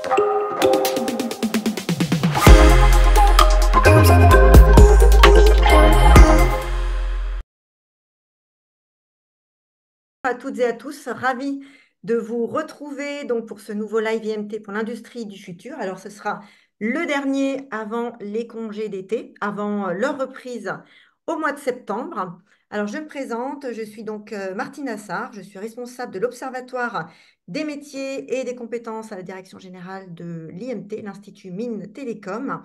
À toutes et à tous, ravi de vous retrouver donc pour ce nouveau live IMT pour l'industrie du futur. Alors, ce sera le dernier avant les congés d'été, avant leur reprise au mois de septembre. Alors, je me présente, je suis donc Martine Assard, je suis responsable de l'Observatoire des métiers et des compétences à la direction générale de l'IMT, l'Institut Mines Télécom,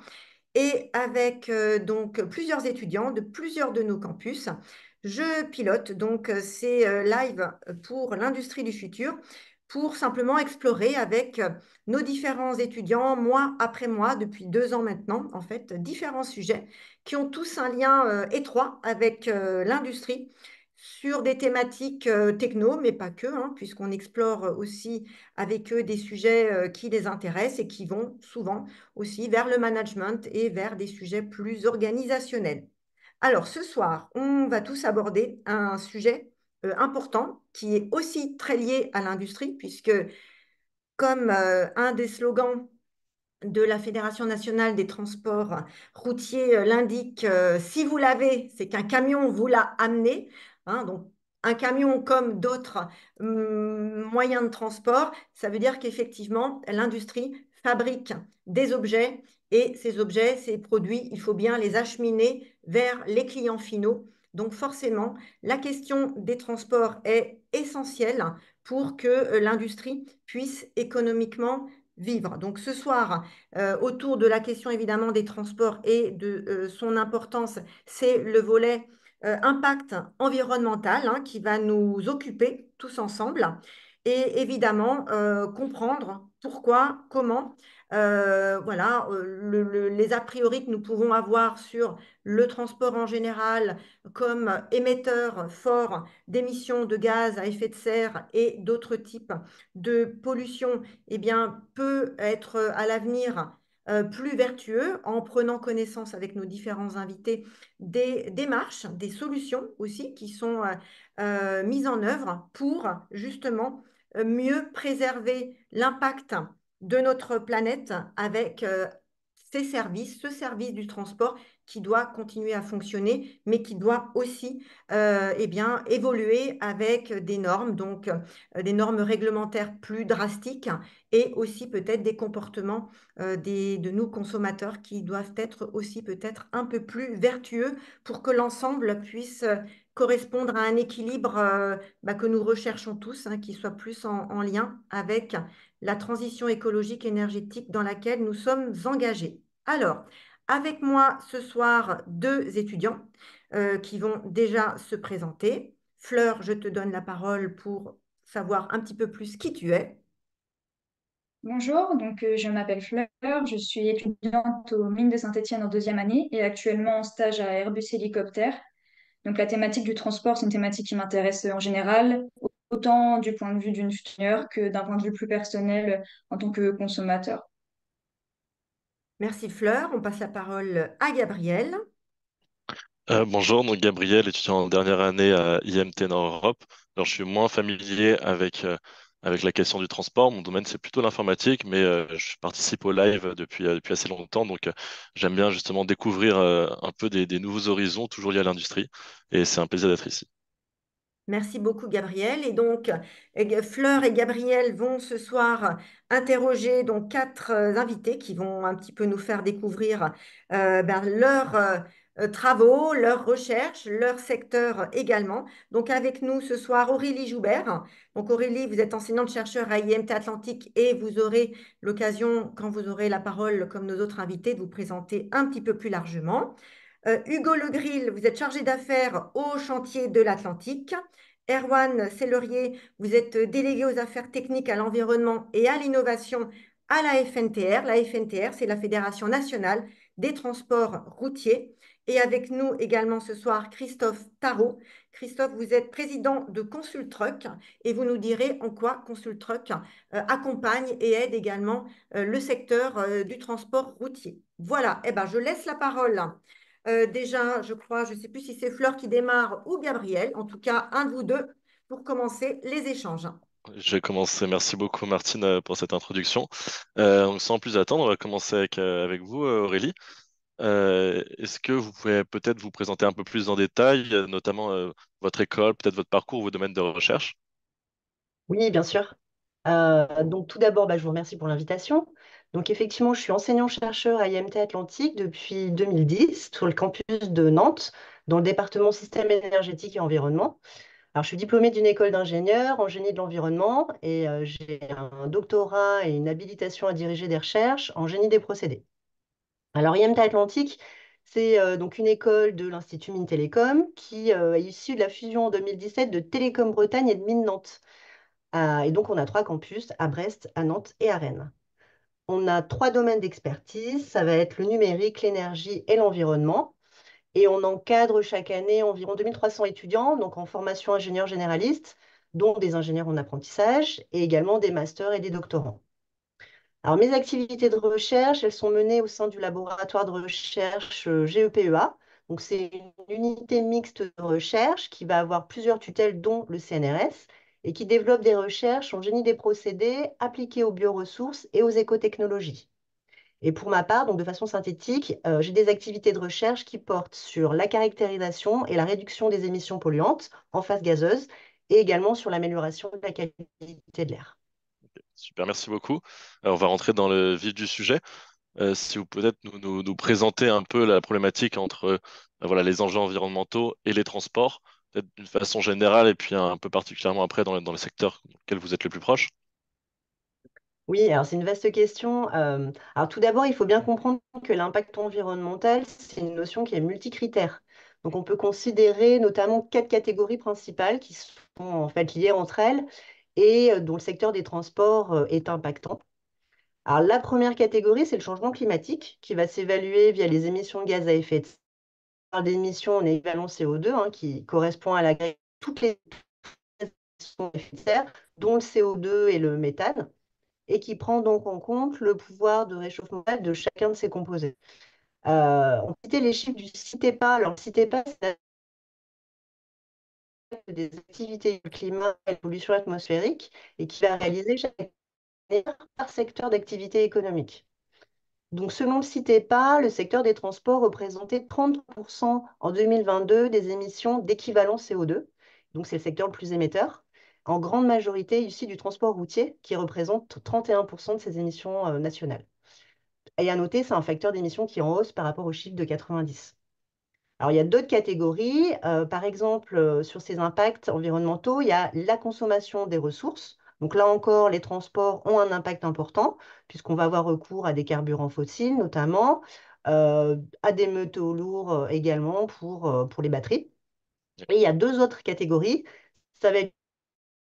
et avec donc plusieurs étudiants de plusieurs de nos campus. Je pilote donc ces lives pour l'industrie du futur pour simplement explorer avec nos différents étudiants, mois après mois, depuis 2 ans maintenant, en fait, différents sujets qui ont tous un lien étroit avec l'industrie sur des thématiques techno, mais pas que, hein, puisqu'on explore aussi avec eux des sujets qui les intéressent et qui vont souvent aussi vers le management et vers des sujets plus organisationnels. Alors, ce soir, on va tous aborder un sujet important qui est aussi très lié à l'industrie, puisque comme un des slogans de la Fédération nationale des transports routiers l'indique, si vous l'avez, c'est qu'un camion vous l'a amené. Hein, donc, un camion comme d'autres moyens de transport, ça veut dire qu'effectivement, l'industrie fabrique des objets et ces objets, ces produits, il faut bien les acheminer vers les clients finaux. Donc forcément, la question des transports est essentielle pour que l'industrie puisse économiquement vivre. Donc ce soir, autour de la question évidemment des transports et de son importance, c'est le volet impact environnemental hein, qui va nous occuper tous ensemble et évidemment comprendre pourquoi, comment, voilà, les a priori que nous pouvons avoir sur le transport en général comme émetteur fort d'émissions de gaz à effet de serre et d'autres types de pollution, eh bien, peut être à l'avenir plus vertueux en prenant connaissance avec nos différents invités des démarches, des solutions aussi qui sont mises en œuvre pour justement mieux préserver l'impact de notre planète avec ces services, ce service du transport qui doit continuer à fonctionner, mais qui doit aussi eh bien, évoluer avec des normes, donc des normes réglementaires plus drastiques et aussi peut-être des comportements de nous consommateurs qui doivent être aussi peut-être un peu plus vertueux pour que l'ensemble puisse correspondre à un équilibre que nous recherchons tous, hein, qui soit plus en lien avec la transition écologique énergétique dans laquelle nous sommes engagés. Alors, avec moi ce soir, deux étudiants qui vont déjà se présenter. Fleur, je te donne la parole pour savoir un petit peu plus qui tu es. Bonjour, je m'appelle Fleur, je suis étudiante aux mines de Saint-Étienne en deuxième année et actuellement en stage à Airbus Hélicoptère. Donc la thématique du transport, c'est une thématique qui m'intéresse en général, autant du point de vue d'une ingénieure que d'un point de vue plus personnel en tant que consommateur. Merci Fleur. On passe la parole à Gabriel. Bonjour, donc Gabriel, étudiant en dernière année à IMT Nord-Europe. Alors, je suis moins familier avec la question du transport. Mon domaine, c'est plutôt l'informatique, mais je participe au live depuis assez longtemps. Donc, j'aime bien justement découvrir un peu des nouveaux horizons, toujours liés à l'industrie. Et c'est un plaisir d'être ici. Merci beaucoup, Gabriel. Et donc, Fleur et Gabriel vont ce soir interroger donc quatre invités qui vont un petit peu nous faire découvrir leurs travaux, leurs recherches, leur secteur également. Donc, avec nous ce soir, Aurélie Joubert. Donc, Aurélie, vous êtes enseignante-chercheur à IMT Atlantique et vous aurez l'occasion, quand vous aurez la parole, comme nos autres invités, de vous présenter un petit peu plus largement. Hugo Legril, vous êtes chargé d'affaires au chantier de l'Atlantique. Erwan Sellerier, vous êtes délégué aux affaires techniques, à l'environnement et à l'innovation à la FNTR. La FNTR, c'est la Fédération nationale des transports routiers. Et avec nous également ce soir, Christophe Tarot. Christophe, vous êtes président de Consultruck et vous nous direz en quoi Consultruck accompagne et aide également le secteur du transport routier. Voilà, eh ben, je laisse la parole déjà, je crois, je ne sais plus si c'est Fleur qui démarre ou Gabriel, en tout cas un de vous deux pour commencer les échanges. Je vais commencer. Merci beaucoup, Martine, pour cette introduction. Donc, sans plus attendre, on va commencer avec vous, Aurélie. Est-ce que vous pouvez peut-être vous présenter un peu plus en détail, notamment votre école, peut-être votre parcours, vos domaines de recherche? Oui, bien sûr. Donc tout d'abord, je vous remercie pour l'invitation. Donc effectivement, je suis enseignant-chercheur à IMT Atlantique depuis 2010 sur le campus de Nantes, dans le département système énergétique et environnement. Alors je suis diplômée d'une école d'ingénieur en génie de l'environnement et j'ai un doctorat et une habilitation à diriger des recherches en génie des procédés. Alors IMT Atlantique, c'est donc une école de l'Institut Mines Télécom qui est issue de la fusion en 2017 de Télécom Bretagne et de Mines Nantes. Et donc, on a trois campus à Brest, à Nantes et à Rennes. On a trois domaines d'expertise. Ça va être le numérique, l'énergie et l'environnement. Et on encadre chaque année environ 2300 étudiants, donc en formation ingénieur généraliste, dont des ingénieurs en apprentissage et également des masters et des doctorants. Alors, mes activités de recherche, elles sont menées au sein du laboratoire de recherche GEPEA. Donc, c'est une unité mixte de recherche qui va avoir plusieurs tutelles, dont le CNRS, et qui développe des recherches en génie des procédés appliqués aux bioressources et aux écotechnologies. Et pour ma part, donc de façon synthétique, j'ai des activités de recherche qui portent sur la caractérisation et la réduction des émissions polluantes en phase gazeuse et également sur l'amélioration de la qualité de l'air. Super, merci beaucoup. On va rentrer dans le vif du sujet. Si vous peut-être nous présenter un peu la problématique entre voilà, les enjeux environnementaux et les transports, peut-être d'une façon générale et puis un peu particulièrement après dans le secteur auquel vous êtes le plus proche. Oui, alors c'est une vaste question. Alors tout d'abord, il faut bien comprendre que l'impact environnemental, c'est une notion qui est multicritère. Donc on peut considérer notamment quatre catégories principales qui sont en fait liées entre elles et dont le secteur des transports est impactant. Alors la première catégorie, c'est le changement climatique qui va s'évaluer via les émissions de gaz à effet de serre, d'émissions en équivalent CO2, qui correspond à toutes les émissions d'effet de serre, dont le CO2 et le méthane et qui prend donc en compte le pouvoir de réchauffement de chacun de ses composés. On citait les chiffres du CITEPA. Alors, le CITEPA, c'est des activités du climat et de pollution atmosphérique et qui va réaliser chaque année par secteur d'activité économique. Donc, selon le CITEPA, le secteur des transports représentait 30% en 2022 des émissions d'équivalent CO2. Donc, c'est le secteur le plus émetteur, en grande majorité issu du transport routier, qui représente 31% de ces émissions nationales. Et à noter, c'est un facteur d'émission qui est en hausse par rapport au chiffre de 90. Alors, il y a d'autres catégories. Par exemple, sur ces impacts environnementaux, il y a la consommation des ressources. Donc là encore, les transports ont un impact important, puisqu'on va avoir recours à des carburants fossiles, notamment, à des métaux lourds également pour les batteries. Et il y a deux autres catégories. Ça va être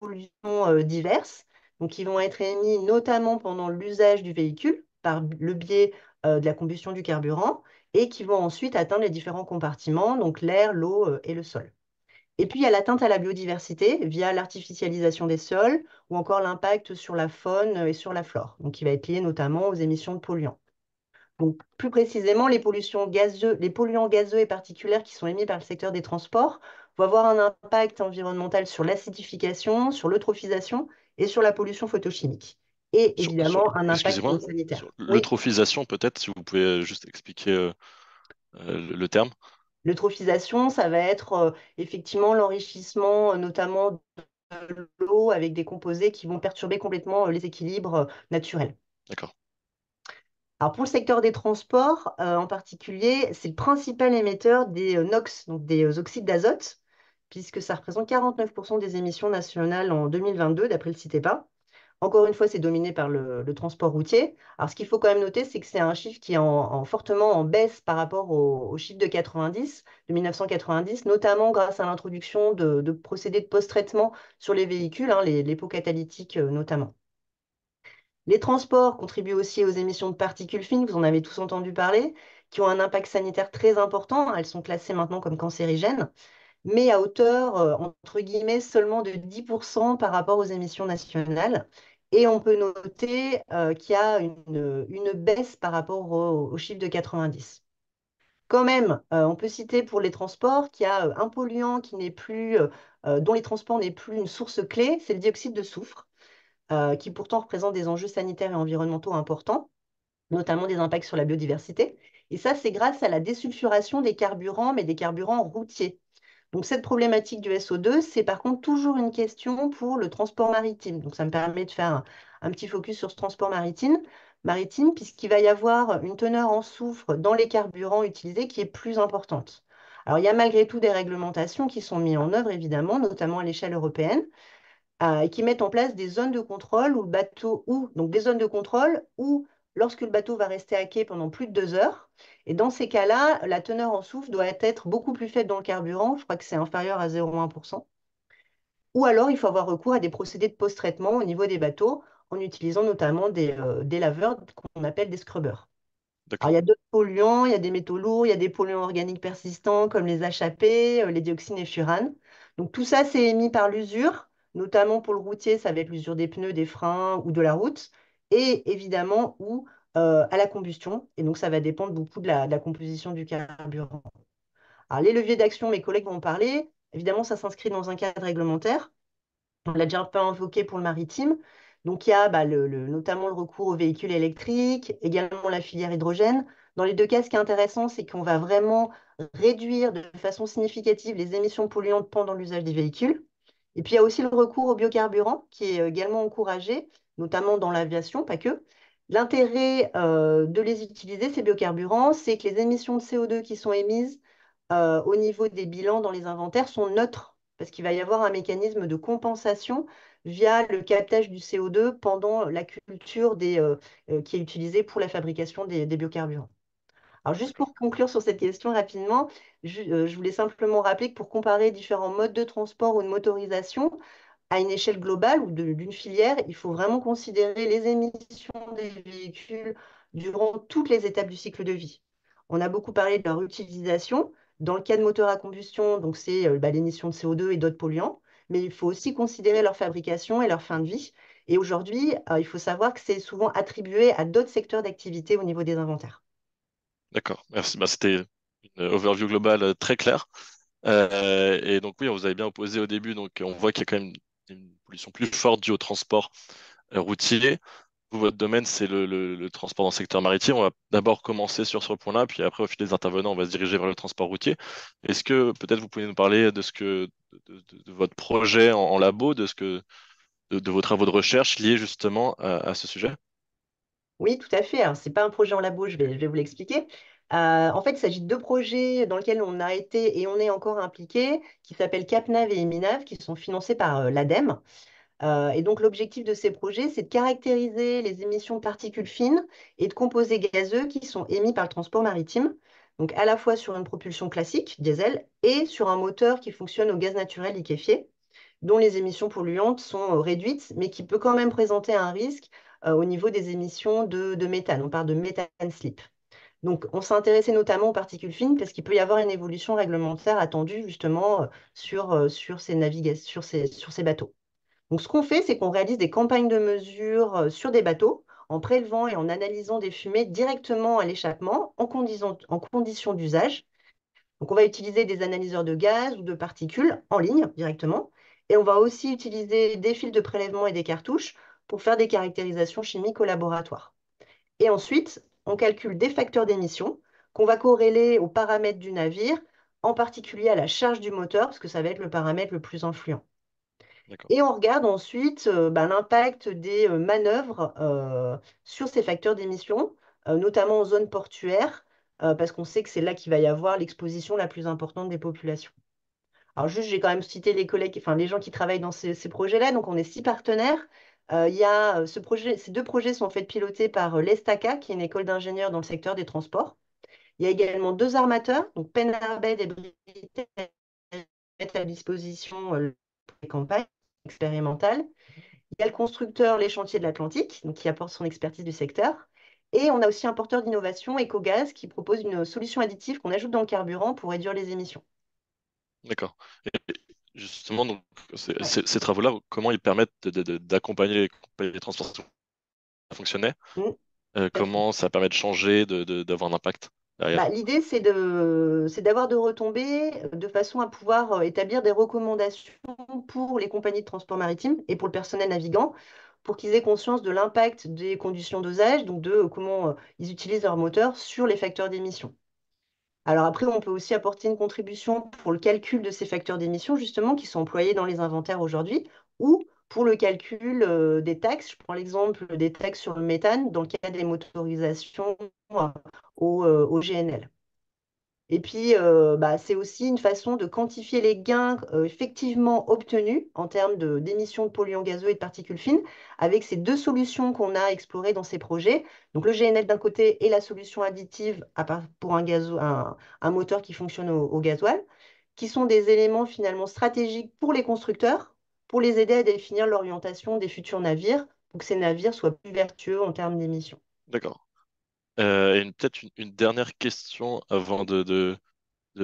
pollutions diverses, donc qui vont être émis notamment pendant l'usage du véhicule par le biais de la combustion du carburant et qui vont ensuite atteindre les différents compartiments, donc l'air, l'eau et le sol. Et puis, il y a l'atteinte à la biodiversité via l'artificialisation des sols ou encore l'impact sur la faune et sur la flore, donc qui va être lié notamment aux émissions de polluants. Donc, plus précisément, les polluants gazeux et particulaires qui sont émis par le secteur des transports vont avoir un impact environnemental sur l'acidification, sur l'eutrophisation et sur la pollution photochimique. Et évidemment, un impact Excusez-moi, sur sanitaire. Oui, l'eutrophisation, peut-être, si vous pouvez juste expliquer le terme. l'eutrophisation, ça va être effectivement l'enrichissement, notamment de l'eau avec des composés qui vont perturber complètement les équilibres naturels. D'accord. Alors pour le secteur des transports en particulier, c'est le principal émetteur des NOx, donc des oxydes d'azote, puisque ça représente 49% des émissions nationales en 2022, d'après le CITEPA. Encore une fois, c'est dominé par le transport routier. Alors ce qu'il faut quand même noter, c'est que c'est un chiffre qui est fortement en baisse par rapport au chiffre de 1990, notamment grâce à l'introduction de procédés de post-traitement sur les véhicules, les pots catalytiques notamment. Les transports contribuent aussi aux émissions de particules fines, vous en avez tous entendu parler, qui ont un impact sanitaire très important. Elles sont classées maintenant comme cancérigènes, mais à hauteur, entre guillemets, seulement de 10% par rapport aux émissions nationales. Et on peut noter qu'il y a une baisse par rapport au chiffre de 90. Quand même, on peut citer pour les transports qu'il y a un polluant qui n'est plus dont les transports n'est plus une source clé, c'est le dioxyde de soufre, qui pourtant représente des enjeux sanitaires et environnementaux importants, notamment des impacts sur la biodiversité. Et ça, c'est grâce à la désulfuration des carburants, mais des carburants routiers. Donc cette problématique du SO2, c'est par contre toujours une question pour le transport maritime. Donc ça me permet de faire un petit focus sur ce transport maritime puisqu'il va y avoir une teneur en soufre dans les carburants utilisés qui est plus importante. Alors il y a malgré tout des réglementations qui sont mises en œuvre, évidemment, notamment à l'échelle européenne, et qui mettent en place des zones de contrôle où le bateau, ou donc des zones de contrôle où lorsque le bateau va rester à quai pendant plus de 2 heures, et dans ces cas-là, la teneur en soufre doit être beaucoup plus faible dans le carburant, je crois que c'est inférieur à 0,1%. Ou alors, il faut avoir recours à des procédés de post-traitement au niveau des bateaux, en utilisant notamment des laveurs qu'on appelle des scrubbers. Alors, il D'accord. y a d'autres polluants, il y a des métaux lourds, il y a des polluants organiques persistants comme les HAP, les dioxines et furanes. Donc tout ça, c'est émis par l'usure, notamment pour le routier, ça va être l'usure des pneus, des freins ou de la route, et évidemment ou à la combustion. Et donc ça va dépendre beaucoup de la composition du carburant. Alors les leviers d'action, mes collègues vont en parler. Évidemment, ça s'inscrit dans un cadre réglementaire. On l'a déjà un peu invoqué pour le maritime. Donc, il y a bah, notamment le recours aux véhicules électriques, également la filière hydrogène. Dans les deux cas, ce qui est intéressant, c'est qu'on va vraiment réduire de façon significative les émissions polluantes pendant l'usage des véhicules. Et puis, il y a aussi le recours aux biocarburants, qui est également encouragé, notamment dans l'aviation, pas que. L'intérêt de les utiliser, ces biocarburants, c'est que les émissions de CO2 qui sont émises au niveau des bilans dans les inventaires sont neutres, parce qu'il va y avoir un mécanisme de compensation via le captage du CO2 pendant la culture qui est utilisée pour la fabrication des biocarburants. Alors, juste D'accord. pour conclure sur cette question rapidement, je voulais simplement rappeler que pour comparer différents modes de transport ou de motorisation, à une échelle globale ou d'une filière, il faut vraiment considérer les émissions des véhicules durant toutes les étapes du cycle de vie. On a beaucoup parlé de leur utilisation. Dans le cas de moteurs à combustion, donc c'est l'émission de CO2 et d'autres polluants, mais il faut aussi considérer leur fabrication et leur fin de vie. Et aujourd'hui, il faut savoir que c'est souvent attribué à d'autres secteurs d'activité au niveau des inventaires. D'accord. Merci. Bah, c'était une overview globale très claire. Et donc oui, on vous avez bien opposé au début, donc on voit qu'il y a quand même une pollution plus forte due au transport routier. Vous, votre domaine, c'est le transport dans le secteur maritime. On va d'abord commencer sur ce point-là, puis après, au fil des intervenants, on va se diriger vers le transport routier. Est-ce que peut-être vous pouvez nous parler de ce que de votre projet en labo, de vos travaux de recherche liés justement à ce sujet? Oui, tout à fait. Alors, ce n'est pas un projet en labo, je vais vous l'expliquer. En fait, il s'agit de deux projets dans lesquels on a été et on est encore impliqué, qui s'appellent CapNav et Eminav, qui sont financés par l'ADEME. Et donc, l'objectif de ces projets, c'est de caractériser les émissions de particules fines et de composés gazeux qui sont émis par le transport maritime. Donc, à la fois sur une propulsion classique, diesel, et sur un moteur qui fonctionne au gaz naturel liquéfié, dont les émissions polluantes sont réduites, mais qui peut quand même présenter un risque au niveau des émissions de méthane. On parle de méthane slip. Donc, on s'est intéressé notamment aux particules fines parce qu'il peut y avoir une évolution réglementaire attendue justement sur ces bateaux. Donc, ce qu'on fait, c'est qu'on réalise des campagnes de mesure sur des bateaux en prélevant et en analysant des fumées directement à l'échappement en conditions d'usage. Donc, on va utiliser des analyseurs de gaz ou de particules en ligne directement. Et on va aussi utiliser des fils de prélèvement et des cartouches pour faire des caractérisations chimiques au laboratoire. Et ensuite, on calcule des facteurs d'émission qu'on va corréler aux paramètres du navire, en particulier à la charge du moteur, parce que ça va être le paramètre le plus influent. D'accord. Et on regarde ensuite l'impact des manœuvres sur ces facteurs d'émission, notamment en zone portuaire, parce qu'on sait que c'est là qu'il va y avoir l'exposition la plus importante des populations. Alors juste, j'ai quand même cité les collègues, enfin les gens qui travaillent dans ces projets-là. Donc on est 6 partenaires. Il y a ces deux projets sont faits piloter par l'ESTACA, qui est une école d'ingénieurs dans le secteur des transports. Il y a également deux armateurs, donc Penarbed et Britannique, mettent à disposition pour les campagnes expérimentales. Il y a le constructeur Les Chantiers de l'Atlantique, donc qui apporte son expertise du secteur. Et on a aussi un porteur d'innovation, EcoGaz, qui propose une solution additive qu'on ajoute dans le carburant pour réduire les émissions. D'accord. Et justement, donc, Ouais. ces travaux-là, comment ils permettent d'accompagner les compagnies de transport à fonctionner? Mmh. Comment ça permet de changer, d'avoir un impact? derrière. Bah, l'idée, c'est d'avoir de retombées de façon à pouvoir établir des recommandations pour les compagnies de transport maritime et pour le personnel navigant, pour qu'ils aient conscience de l'impact des conditions d'usage, donc de comment ils utilisent leur moteur sur les facteurs d'émission. Alors après, on peut aussi apporter une contribution pour le calcul de ces facteurs d'émission, justement, qui sont employés dans les inventaires aujourd'hui, ou pour le calcul des taxes. Je prends l'exemple des taxes sur le méthane dans le cas des motorisations au GNL. Et puis, bah, c'est aussi une façon de quantifier les gains effectivement obtenus en termes d'émissions de polluants gazeux et de particules fines avec ces deux solutions qu'on a explorées dans ces projets. Donc, le GNL d'un côté et la solution additive pour un moteur qui fonctionne au gasoil, qui sont des éléments finalement stratégiques pour les constructeurs, pour les aider à définir l'orientation des futurs navires, pour que ces navires soient plus vertueux en termes d'émissions. D'accord. Et peut-être une dernière question avant de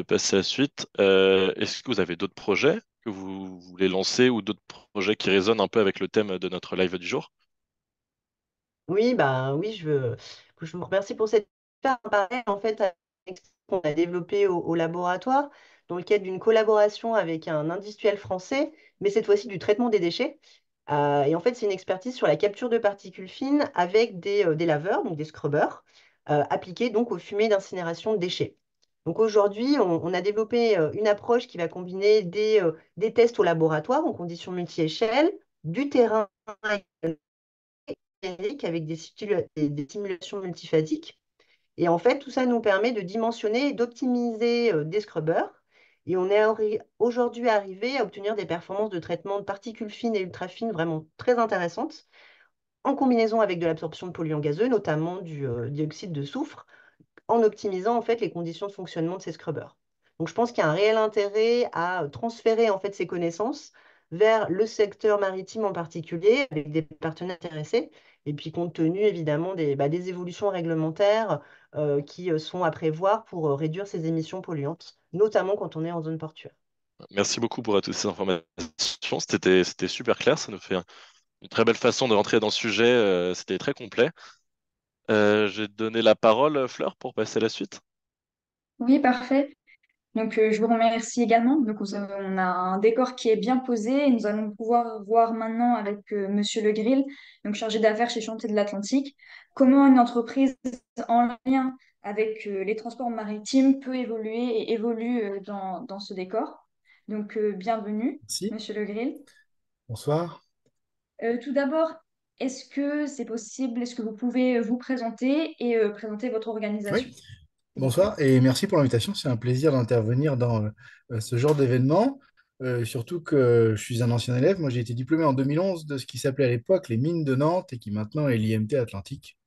passer à la suite. Est-ce que vous avez d'autres projets que vous voulez lancer ou d'autres projets qui résonnent un peu avec le thème de notre live du jour? Oui, bah oui, je vous remercie pour cette pareil, en fait, avec ce qu'on a développé au laboratoire, dans le cadre d'une collaboration avec un industriel français, mais cette fois-ci du traitement des déchets. Et en fait, c'est une expertise sur la capture de particules fines avec des laveurs, donc des scrubbers, appliqués donc aux fumées d'incinération de déchets. Donc aujourd'hui, on a développé une approche qui va combiner des tests au laboratoire en conditions multi-échelles, du terrain numérique avec des simulations multiphasiques. Et en fait, tout ça nous permet de dimensionner et d'optimiser des scrubbers. Et on est aujourd'hui arrivé à obtenir des performances de traitement de particules fines et ultra fines vraiment très intéressantes, en combinaison avec de l'absorption de polluants gazeux, notamment du dioxyde de soufre, en optimisant en fait les conditions de fonctionnement de ces scrubbers. Donc je pense qu'il y a un réel intérêt à transférer en fait ces connaissances vers le secteur maritime en particulier, avec des partenaires intéressés, et puis compte tenu évidemment des évolutions réglementaires qui sont à prévoir pour réduire ces émissions polluantes, notamment quand on est en zone portuaire. Merci beaucoup pour toutes ces informations. C'était super clair. Ça nous fait une très belle façon de rentrer dans le sujet. C'était très complet. Je vais te donner la parole, Fleur, pour passer à la suite. Oui, parfait. Donc, je vous remercie également. Donc, on a un décor qui est bien posé et nous allons pouvoir voir maintenant avec Monsieur Le Grill, donc chargé d'affaires chez Chantier de l'Atlantique, comment une entreprise en lien avec les transports maritimes peut évoluer et évolue dans ce décor. Donc, bienvenue, Merci. Monsieur Le Grill. Bonsoir. Tout d'abord, est-ce que c'est possible, est-ce que vous pouvez vous présenter et présenter votre Oui. organisation, s'il vous plaît? Bonsoir et merci pour l'invitation. C'est un plaisir d'intervenir dans ce genre d'événement. Surtout que je suis un ancien élève. Moi, j'ai été diplômé en 2011 de ce qui s'appelait à l'époque les mines de Nantes et qui maintenant est l'IMT Atlantique.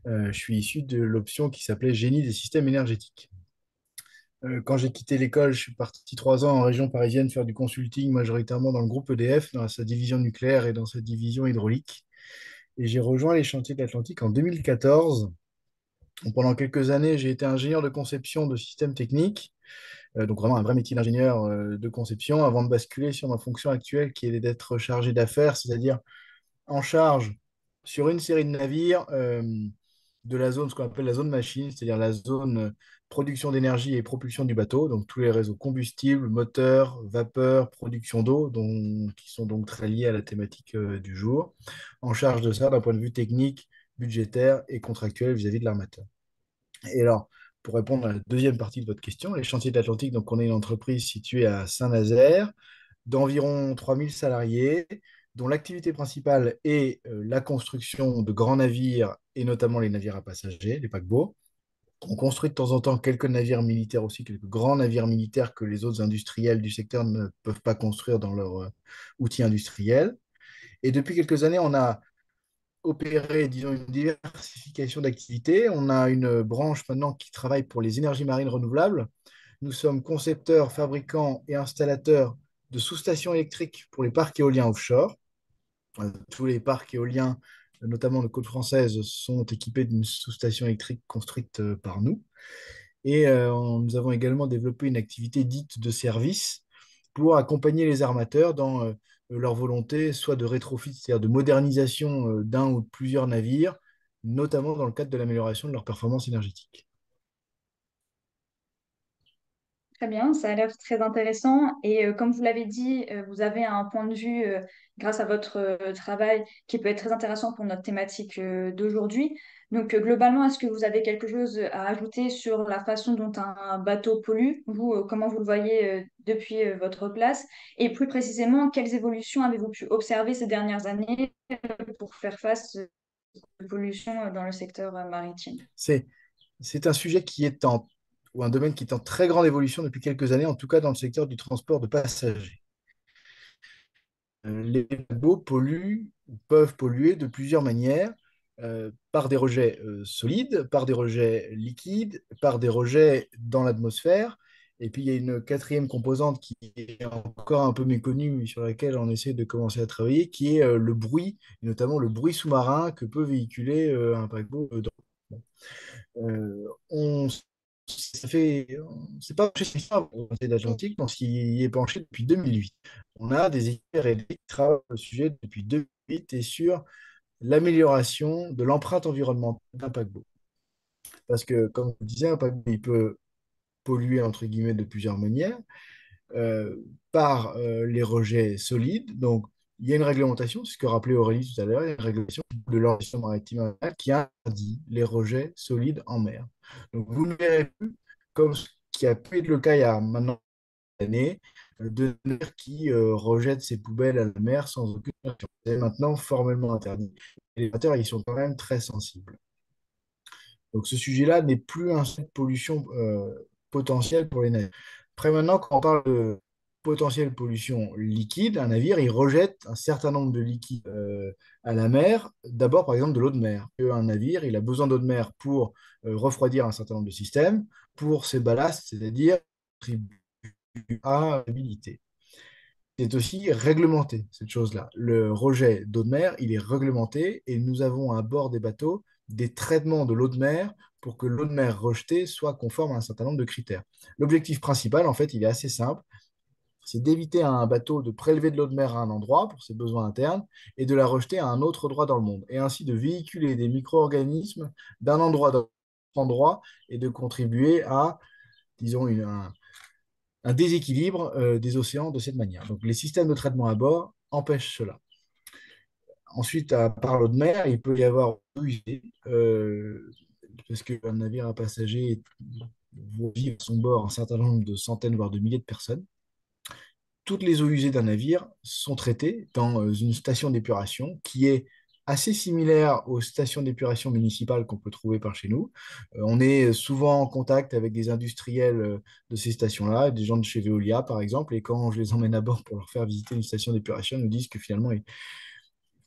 Je suis issu de l'option qui s'appelait Génie des systèmes énergétiques. Quand j'ai quitté l'école, je suis parti 3 ans en région parisienne faire du consulting, majoritairement dans le groupe EDF, dans sa division nucléaire et dans sa division hydraulique. Et j'ai rejoint les chantiers de l'Atlantique en 2014. Donc, pendant quelques années, j'ai été ingénieur de conception de systèmes techniques, donc vraiment un vrai métier d'ingénieur de conception, avant de basculer sur ma fonction actuelle qui est d'être chargé d'affaires, c'est-à-dire en charge sur une série de navires de la zone, ce qu'on appelle la zone machine, c'est-à-dire la zone production d'énergie et propulsion du bateau, donc tous les réseaux combustibles, moteurs, vapeur, production d'eau, qui sont donc très liés à la thématique du jour, en charge de ça d'un point de vue technique, budgétaire et contractuel vis-à-vis de l'armateur. Et alors, pour répondre à la deuxième partie de votre question, les chantiers de l'Atlantique, donc on est une entreprise située à Saint-Nazaire, d'environ 3000 salariés, dont l'activité principale est la construction de grands navires et notamment les navires à passagers, les paquebots. On construit de temps en temps quelques navires militaires aussi, quelques grands navires militaires que les autres industriels du secteur ne peuvent pas construire dans leur outils industriels. Et depuis quelques années, on a opéré, disons, une diversification d'activités. On a une branche maintenant qui travaille pour les énergies marines renouvelables. Nous sommes concepteurs, fabricants et installateurs de sous-stations électriques pour les parcs éoliens offshore. Tous les parcs éoliens, notamment de côte française, sont équipés d'une sous-station électrique construite par nous. Et nous avons également développé une activité dite de service pour accompagner les armateurs dans leur volonté, soit de rétrofit, c'est-à-dire de modernisation d'un ou de plusieurs navires, notamment dans le cadre de l'amélioration de leur performance énergétique. Très bien, ça a l'air très intéressant. Et comme vous l'avez dit, vous avez un point de vue, grâce à votre travail, qui peut être très intéressant pour notre thématique d'aujourd'hui. Donc, globalement, est-ce que vous avez quelque chose à ajouter sur la façon dont un bateau pollue, vous, comment vous le voyez depuis votre place? Et plus précisément, quelles évolutions avez-vous pu observer ces dernières années pour faire face aux pollutions dans le secteur maritime? C'est, c'est un sujet ou un domaine qui est en très grande évolution depuis quelques années, en tout cas dans le secteur du transport de passagers. Les paquebots polluent, ou peuvent polluer de plusieurs manières, par des rejets solides, par des rejets liquides, par des rejets dans l'atmosphère. Et puis il y a une quatrième composante qui est encore un peu méconnue, mais sur laquelle on essaie de commencer à travailler, qui est le bruit, et notamment le bruit sous-marin que peut véhiculer un paquebot. On ça fait, c'est pas penché sur ça au Conseil d'Atlantique, on s'y est penché depuis 2008. On a des équipes R&D qui travaillent sur le sujet depuis 2008 et sur l'amélioration de l'empreinte environnementale d'un paquebot. Parce que, comme je vous disais, un paquebot, il peut polluer, entre guillemets, de plusieurs manières, euh, par les rejets solides. Donc, il y a une réglementation, c'est ce que rappelait Aurélie tout à l'heure, il y a une réglementation de l'Organisation maritime internationale qui interdit les rejets solides en mer. Donc, vous ne verrez plus, comme ce qui a pu être le cas il y a maintenant des années, de navires qui rejettent ses poubelles à la mer sans aucune sanction. C'est maintenant formellement interdit. Les bateaux, ils sont quand même très sensibles. Donc ce sujet-là n'est plus un sujet de pollution potentielle pour les navires. Après maintenant, quand on parle de potentielle pollution liquide, un navire, il rejette un certain nombre de liquides à la mer. D'abord, par exemple, de l'eau de mer. Un navire, il a besoin d'eau de mer pour refroidir un certain nombre de systèmes, pour ses ballasts, c'est-à-dire contribuer à la stabilité. C'est aussi réglementé, cette chose-là. Le rejet d'eau de mer, il est réglementé et nous avons à bord des bateaux des traitements de l'eau de mer pour que l'eau de mer rejetée soit conforme à un certain nombre de critères. L'objectif principal, en fait, il est assez simple, c'est d'éviter à un bateau de prélever de l'eau de mer à un endroit pour ses besoins internes et de la rejeter à un autre endroit dans le monde, et ainsi de véhiculer des micro-organismes d'un endroit dans l'autre endroit et de contribuer à, disons, un déséquilibre des océans de cette manière. Donc, les systèmes de traitement à bord empêchent cela. Ensuite, à part l'eau de mer, il peut y avoir eau usée, parce qu'un navire à passagers vit à son bord un certain nombre de centaines, voire de milliers de personnes. Toutes les eaux usées d'un navire sont traitées dans une station d'épuration qui est assez similaire aux stations d'épuration municipales qu'on peut trouver par chez nous. On est souvent en contact avec des industriels de ces stations-là, des gens de chez Veolia par exemple, et quand je les emmène à bord pour leur faire visiter une station d'épuration, ils nous disent que finalement, ils,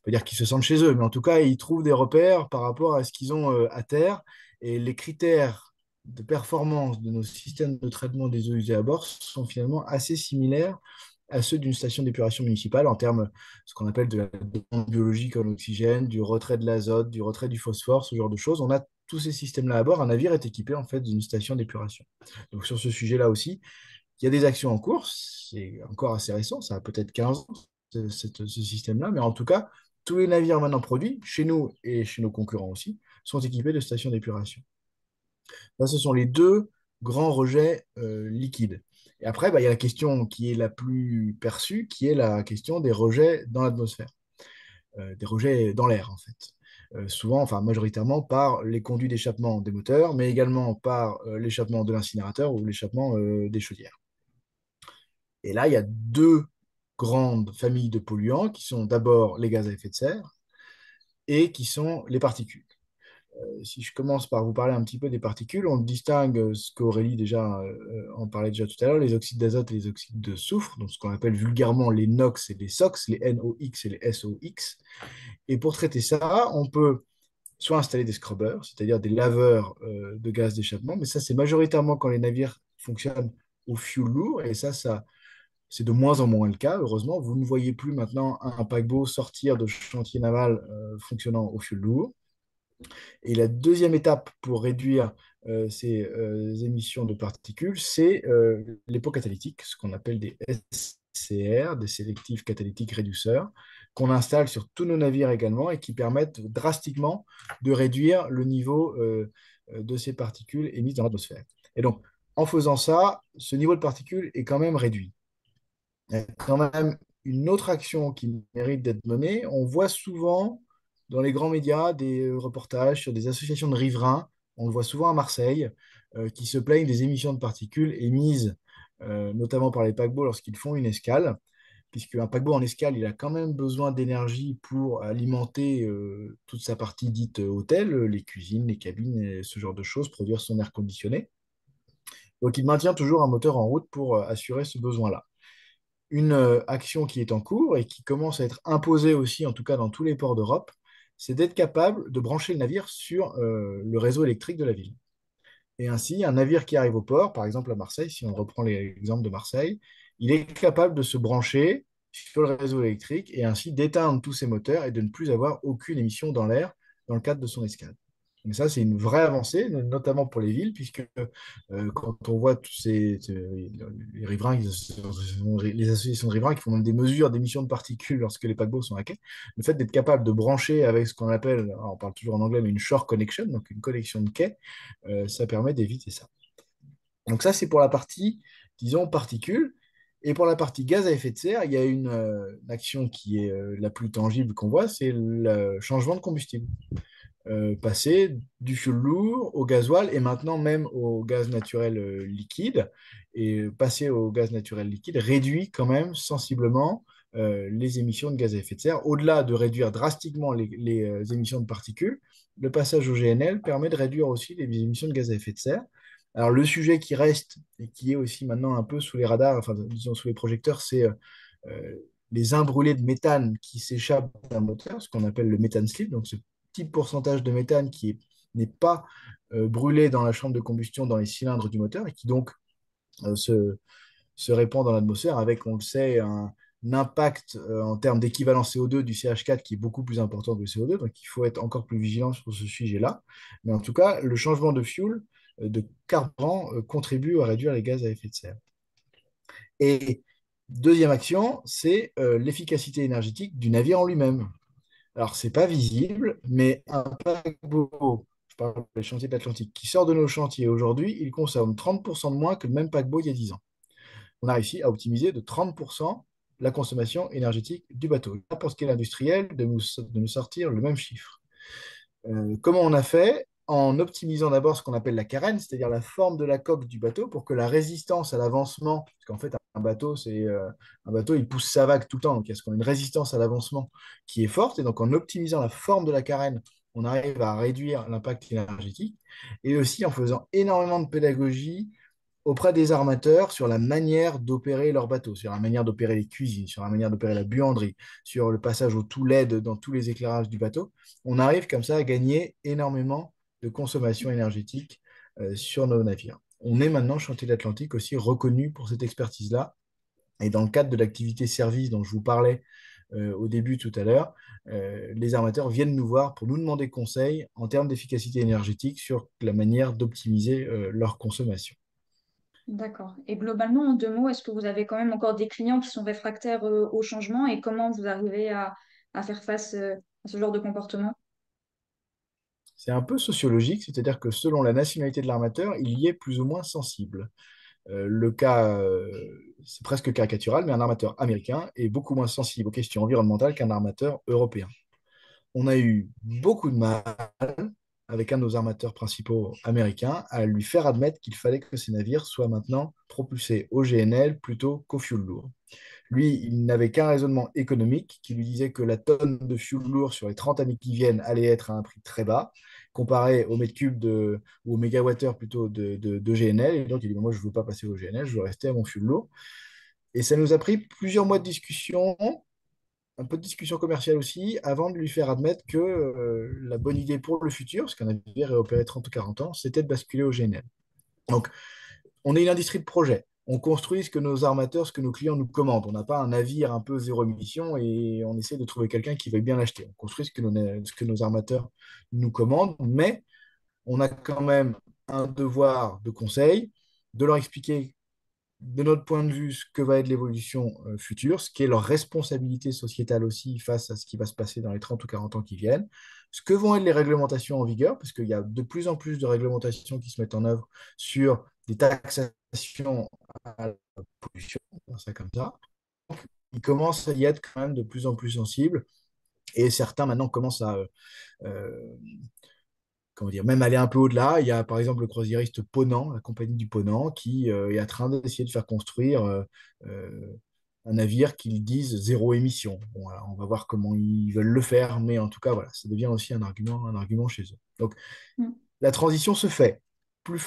pas dire qu'ils se sentent chez eux, mais en tout cas, ils trouvent des repères par rapport à ce qu'ils ont à terre, et les critères de performance de nos systèmes de traitement des eaux usées à bord sont finalement assez similaires à ceux d'une station d'épuration municipale en termes de ce qu'on appelle de la demande biologique en oxygène, du retrait de l'azote, du retrait du phosphore, ce genre de choses. On a tous ces systèmes-là à bord. Un navire est équipé en fait d'une station d'épuration. Donc sur ce sujet-là aussi, il y a des actions en cours. C'est encore assez récent, ça a peut-être 15 ans, ce système-là, mais en tout cas, tous les navires maintenant produits, chez nous et chez nos concurrents aussi, sont équipés de stations d'épuration. Là, ce sont les deux grands rejets liquides. Et après, bah, il y a la question qui est la plus perçue, qui est la question des rejets dans l'atmosphère, des rejets dans l'air, en fait. Souvent, enfin majoritairement par les conduits d'échappement des moteurs, mais également par l'échappement de l'incinérateur ou l'échappement des chaudières. Et là, il y a deux grandes familles de polluants qui sont d'abord les gaz à effet de serre et qui sont les particules. Si je commence par vous parler un petit peu des particules, on distingue ce qu'Aurélie déjà en parlait déjà tout à l'heure, les oxydes d'azote et les oxydes de soufre, donc ce qu'on appelle vulgairement les NOx et les SOx, les NOx et les SOx. Et pour traiter ça, on peut soit installer des scrubbers, c'est-à-dire des laveurs de gaz d'échappement, mais ça c'est majoritairement quand les navires fonctionnent au fioul lourd, et ça c'est de moins en moins le cas, heureusement. Vous ne voyez plus maintenant un paquebot sortir de chantier naval fonctionnant au fioul lourd. Et la deuxième étape pour réduire ces émissions de particules, c'est les pots catalytiques, ce qu'on appelle des SCR, des sélectifs catalytiques réducteurs, qu'on installe sur tous nos navires également et qui permettent drastiquement de réduire le niveau de ces particules émises dans l'atmosphère. Et donc, en faisant ça, ce niveau de particules est quand même réduit. Il y a quand même une autre action qui mérite d'être menée. On voit souvent dans les grands médias des reportages sur des associations de riverains, on le voit souvent à Marseille, qui se plaignent des émissions de particules émises notamment par les paquebots lorsqu'ils font une escale, puisque un paquebot en escale, il a quand même besoin d'énergie pour alimenter toute sa partie dite hôtel, les cuisines, les cabines, et ce genre de choses, produire son air conditionné. Donc il maintient toujours un moteur en route pour assurer ce besoin-là. Une action qui est en cours et qui commence à être imposée aussi, en tout cas dans tous les ports d'Europe, c'est d'être capable de brancher le navire sur le réseau électrique de la ville. Et ainsi, un navire qui arrive au port, par exemple à Marseille, si on reprend l'exemple de Marseille, il est capable de se brancher sur le réseau électrique et ainsi d'éteindre tous ses moteurs et de ne plus avoir aucune émission dans l'air dans le cadre de son escale. Mais ça, c'est une vraie avancée, notamment pour les villes, puisque quand on voit tous les riverains, les associations de riverains qui font même des mesures d'émissions de particules lorsque les paquebots sont à quai, le fait d'être capable de brancher avec ce qu'on appelle, alors on parle toujours en anglais, mais une shore connection, donc une connexion de quai, ça permet d'éviter ça. Donc ça, c'est pour la partie, disons, particules. Et pour la partie gaz à effet de serre, il y a une action qui est la plus tangible qu'on voit, c'est le changement de combustible. Passer du fioul lourd au gasoil et maintenant même au gaz naturel liquide. Et passer au gaz naturel liquide réduit quand même sensiblement les émissions de gaz à effet de serre. Au-delà de réduire drastiquement les émissions de particules, le passage au GNL permet de réduire aussi les émissions de gaz à effet de serre. Alors le sujet qui reste et qui est aussi maintenant un peu sous les radars, enfin disons sous les projecteurs, c'est les imbrûlés de méthane qui s'échappent d'un moteur, ce qu'on appelle le méthane slip. Donc ce petit pourcentage de méthane qui n'est pas brûlé dans la chambre de combustion, dans les cylindres du moteur, et qui donc se répand dans l'atmosphère avec, on le sait, un impact en termes d'équivalent CO2 du CH4 qui est beaucoup plus important que le CO2, donc il faut être encore plus vigilant sur ce sujet-là. Mais en tout cas, le changement de fuel, de carburant, contribue à réduire les gaz à effet de serre. Et deuxième action, c'est l'efficacité énergétique du navire en lui-même. Alors, ce n'est pas visible, mais un paquebot, je parle des chantiers de l'Atlantique, qui sort de nos chantiers aujourd'hui, il consomme 30% de moins que le même paquebot il y a 10 ans. On a réussi à optimiser de 30% la consommation énergétique du bateau. Pour ce qui est l'industriel, de nous sortir le même chiffre. Comment on a fait? En optimisant d'abord ce qu'on appelle la carène, c'est-à-dire la forme de la coque du bateau, pour que la résistance à l'avancement, parce qu'en fait, un bateau, il pousse sa vague tout le temps, donc il y a ce qu'on a une résistance à l'avancement qui est forte, et donc en optimisant la forme de la carène, on arrive à réduire l'impact énergétique, et aussi en faisant énormément de pédagogie auprès des armateurs sur la manière d'opérer leur bateau, sur la manière d'opérer les cuisines, sur la manière d'opérer la buanderie, sur le passage au tout LED dans tous les éclairages du bateau. On arrive comme ça à gagner énormément de consommation énergétique sur nos navires. On est maintenant, Chantier de l'Atlantique, aussi reconnu pour cette expertise-là. Et dans le cadre de l'activité service dont je vous parlais au début tout à l'heure, les armateurs viennent nous voir pour nous demander conseil en termes d'efficacité énergétique sur la manière d'optimiser leur consommation. D'accord. Et globalement, en deux mots, est-ce que vous avez quand même encore des clients qui sont réfractaires au changement et comment vous arrivez à faire face à ce genre de comportement? C'est un peu sociologique, c'est-à-dire que selon la nationalité de l'armateur, il y est plus ou moins sensible. Le cas, c'est presque caricatural, mais un armateur américain est beaucoup moins sensible aux questions environnementales qu'un armateur européen. On a eu beaucoup de mal avec un de nos armateurs principaux américains à lui faire admettre qu'il fallait que ces navires soient maintenant propulsés au GNL plutôt qu'au fioul lourd. Lui, il n'avait qu'un raisonnement économique qui lui disait que la tonne de fioul lourd sur les 30 années qui viennent allait être à un prix très bas, comparé au mètre cube ou au mégawattheure plutôt de GNL. Et donc, il dit, moi, je ne veux pas passer au GNL, je veux rester à mon fioul lourd. Et ça nous a pris plusieurs mois de discussion, un peu de discussion commerciale aussi, avant de lui faire admettre que la bonne idée pour le futur, parce qu'un navire est opéré 30 ou 40 ans, c'était de basculer au GNL. Donc, on est une industrie de projet. On construit ce que nos armateurs, ce que nos clients nous commandent. On n'a pas un navire un peu zéro émission et on essaie de trouver quelqu'un qui veuille bien l'acheter. On construit ce que nos armateurs nous commandent, mais on a quand même un devoir de conseil, de leur expliquer de notre point de vue ce que va être l'évolution future, ce qui est leur responsabilité sociétale aussi face à ce qui va se passer dans les 30 ou 40 ans qui viennent, ce que vont être les réglementations en vigueur, parce qu'il y a de plus en plus de réglementations qui se mettent en œuvre sur des taxations à la pollution, on va dire ça comme ça. Ils commencent à y être quand même de plus en plus sensibles. Et certains maintenant commencent à euh, comment dire, même aller un peu au-delà. Il y a par exemple le croisiériste Ponant, la compagnie du Ponant, qui est en train d'essayer de faire construire euh, un navire qu'ils disent zéro émission. Bon, voilà, on va voir comment ils veulent le faire, mais en tout cas, voilà, ça devient aussi un argument chez eux. Donc, Mm. la transition se fait plus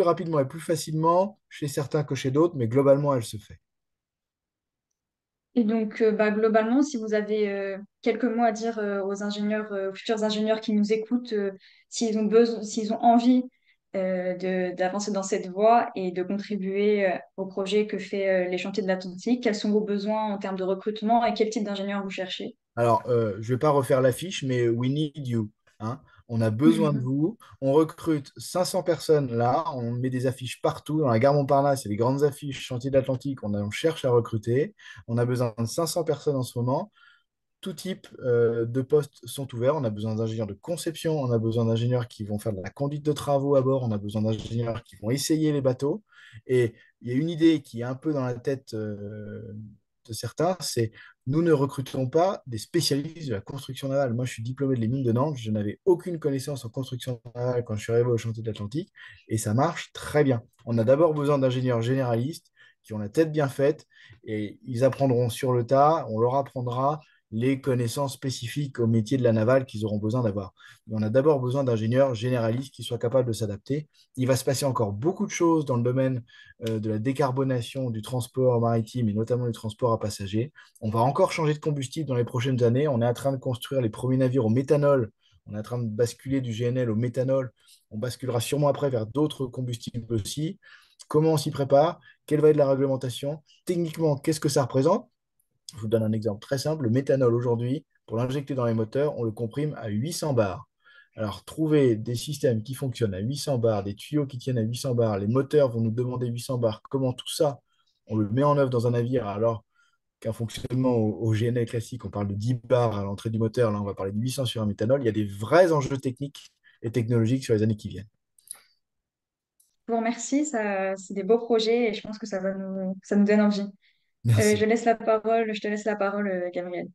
rapidement et plus facilement chez certains que chez d'autres, mais globalement, elle se fait. Et donc, globalement, si vous avez quelques mots à dire aux ingénieurs, aux futurs ingénieurs qui nous écoutent, s'ils ont besoin, s'ils ont envie d'avancer dans cette voie et de contribuer au projet que fait les Chantiers de l'Atlantique, quels sont vos besoins en termes de recrutement et quel type d'ingénieur vous cherchez? Alors, je ne vais pas refaire l'affiche, mais we need you, hein. On a besoin de vous. On recrute 500 personnes là. On met des affiches partout. Dans la gare Montparnasse, il y a des grandes affiches Chantier de l'Atlantique. On cherche à recruter. On a besoin de 500 personnes en ce moment. Tout type de postes sont ouverts. On a besoin d'ingénieurs de conception. On a besoin d'ingénieurs qui vont faire de la conduite de travaux à bord. On a besoin d'ingénieurs qui vont essayer les bateaux. Et il y a une idée qui est un peu dans la tête de certains, c'est nous ne recrutons pas des spécialistes de la construction navale. Moi, je suis diplômé de les mines de Nantes. Je n'avais aucune connaissance en construction navale quand je suis arrivé au chantier de l'Atlantique. Et ça marche très bien. On a d'abord besoin d'ingénieurs généralistes qui ont la tête bien faite et ils apprendront sur le tas. On leur apprendra les connaissances spécifiques au métier de la navale qu'ils auront besoin d'avoir. On a d'abord besoin d'ingénieurs généralistes qui soient capables de s'adapter. Il va se passer encore beaucoup de choses dans le domaine de la décarbonation du transport maritime et notamment du transport à passagers. On va encore changer de combustible dans les prochaines années. On est en train de construire les premiers navires au méthanol. On est en train de basculer du GNL au méthanol. On basculera sûrement après vers d'autres combustibles aussi. Comment on s'y prépare? Quelle va être la réglementation? Techniquement, qu'est-ce que ça représente? Je vous donne un exemple très simple. Le méthanol aujourd'hui, pour l'injecter dans les moteurs, on le comprime à 800 bars. Alors, trouver des systèmes qui fonctionnent à 800 bars, des tuyaux qui tiennent à 800 bars, les moteurs vont nous demander 800 bars. Comment tout ça, on le met en œuvre dans un navire alors qu'un fonctionnement au GNL classique, on parle de 10 bars à l'entrée du moteur, là on va parler de 800 sur un méthanol. Il y a des vrais enjeux techniques et technologiques sur les années qui viennent. Je vous remercie, ça, c'est des beaux projets et je pense que ça nous donne envie. Merci. Je te laisse la parole, Gabriel.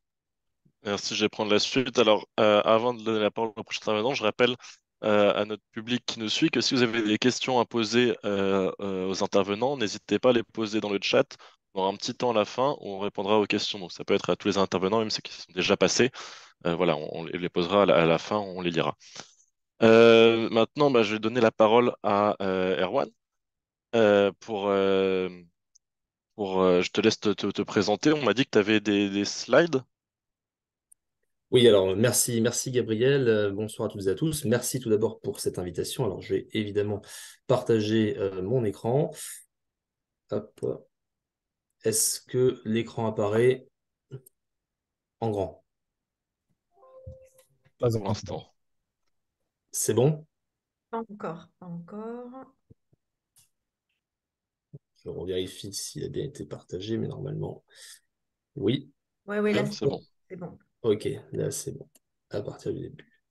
Merci, je vais prendre la suite. Alors, avant de donner la parole au prochain intervenant, je rappelle à notre public qui nous suit que si vous avez des questions à poser aux intervenants, n'hésitez pas à les poser dans le chat. On aura un petit temps à la fin où on répondra aux questions. Donc, ça peut être à tous les intervenants, même ceux qui sont déjà passés. Voilà, on les posera à la fin, on les lira. Maintenant, bah, je vais donner la parole à Erwan je te laisse te présenter. On m'a dit que tu avais des slides. Oui, alors merci Gabriel. Bonsoir à toutes et à tous. Merci tout d'abord pour cette invitation. Alors, je vais évidemment partager mon écran. Hop. Est-ce que l'écran apparaît en grand? Pas Pas pour encore. l'instant. C'est bon? Pas encore, pas encore. Je vérifie s'il a bien été partagé, mais normalement, oui. Oui, oui, là, Ouais, c'est c'est bon. bon. C'est bon. Ok, là c'est bon. À partir du début.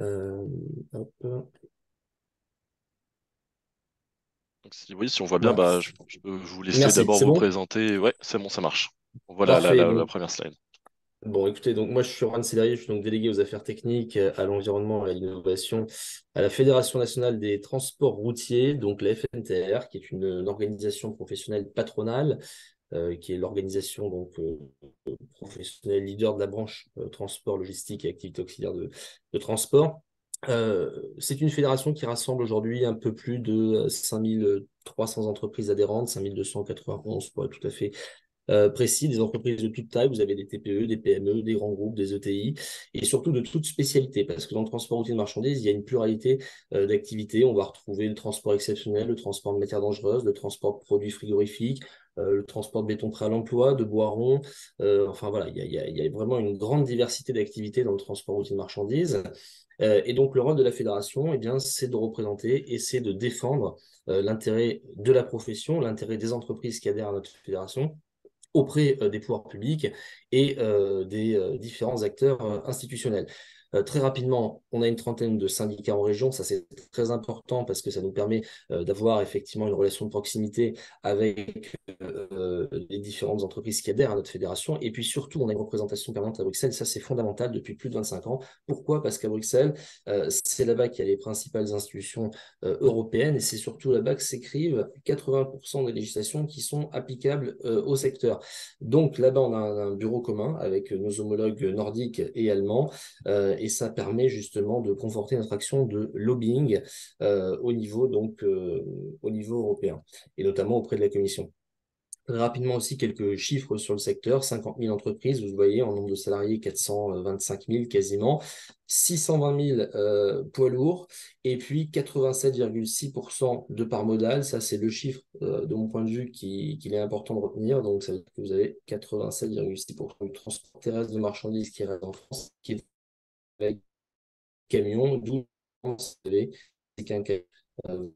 Euh, Hop. Donc, oui, si on voit bien, Voilà. bah, je peux vous laisser Merci, d'abord c'est vous bon? présenter. Ouais, c'est bon, ça marche. Voilà Parfait. la première slide. Bon, écoutez, donc moi je suis Juan Célérier, je suis donc délégué aux affaires techniques, à l'environnement et à l'innovation à la Fédération nationale des transports routiers, donc la FNTR, qui est une organisation professionnelle patronale, qui est l'organisation donc professionnelle leader de la branche transport, logistique et activités auxiliaires de transport. C'est une fédération qui rassemble aujourd'hui un peu plus de 5300 entreprises adhérentes, 5291 pour être tout à fait précis, des entreprises de toute taille. Vous avez des TPE, des PME, des grands groupes, des ETI, et surtout de toute spécialité, parce que dans le transport routier de marchandises, il y a une pluralité d'activités. On va retrouver le transport exceptionnel, le transport de matières dangereuses, le transport de produits frigorifiques, le transport de béton prêt à l'emploi, de bois rond. Enfin voilà, il y a vraiment une grande diversité d'activités dans le transport routier de marchandises. Et donc, le rôle de la fédération, eh bien, c'est de représenter et c'est de défendre l'intérêt de la profession, l'intérêt des entreprises qui adhèrent à notre fédération auprès des pouvoirs publics et des différents acteurs institutionnels. Très rapidement, on a une trentaine de syndicats en région. Ça, c'est très important parce que ça nous permet d'avoir effectivement une relation de proximité avec les différentes entreprises qui adhèrent à notre fédération. Et puis surtout, on a une représentation permanente à Bruxelles. Ça, c'est fondamental depuis plus de 25 ans. Pourquoi? Parce qu'à Bruxelles, c'est là-bas qu'il y a les principales institutions européennes et c'est surtout là-bas que s'écrivent 80% des législations qui sont applicables au secteur. Donc là-bas, on a un bureau commun avec nos homologues nordiques et allemands et ça permet justement de conforter notre action de lobbying au niveau européen et notamment auprès de la Commission. Très rapidement aussi, quelques chiffres sur le secteur. 50 000 entreprises, vous voyez, en nombre de salariés, 425 000 quasiment. 620 000 poids lourds et puis 87,6% de part modale. Ça, c'est le chiffre, de mon point de vue, qu'il est important de retenir. Donc, ça veut dire que vous avez 87,6% du transport terrestre de marchandises qui reste en France, qui est avec camion, d'où c'est qu'un camion.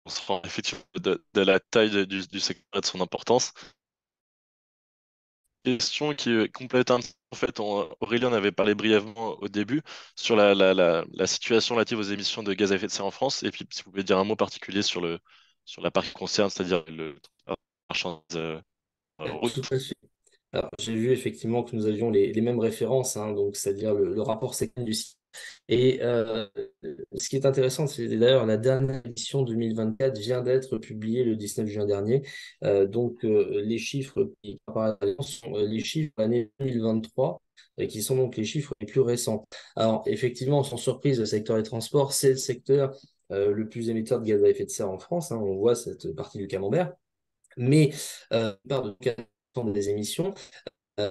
On se rend effectivement de la taille du secteur et de son importance. Question qui complète un petit peu, en fait, Aurélie en avait parlé brièvement au début sur la situation relative aux émissions de gaz à effet de serre en France. Et puis, si vous pouvez dire un mot particulier sur la partie qui concerne, c'est-à-dire le marchandise Tout route. à fait. Alors, j'ai vu effectivement que nous avions les mêmes références, hein, donc c'est-à-dire le rapport SECAN du site. Et ce qui est intéressant, c'est d'ailleurs la dernière édition 2024 vient d'être publiée le 19 juin dernier. Les chiffres qui apparaissent sont les chiffres de l'année 2023, qui sont donc les chiffres les plus récents. Alors, effectivement, sans surprise, le secteur des transports, c'est le secteur le plus émetteur de gaz à effet de serre en France, hein, on voit cette partie du camembert. Mais part de 4% des émissions, il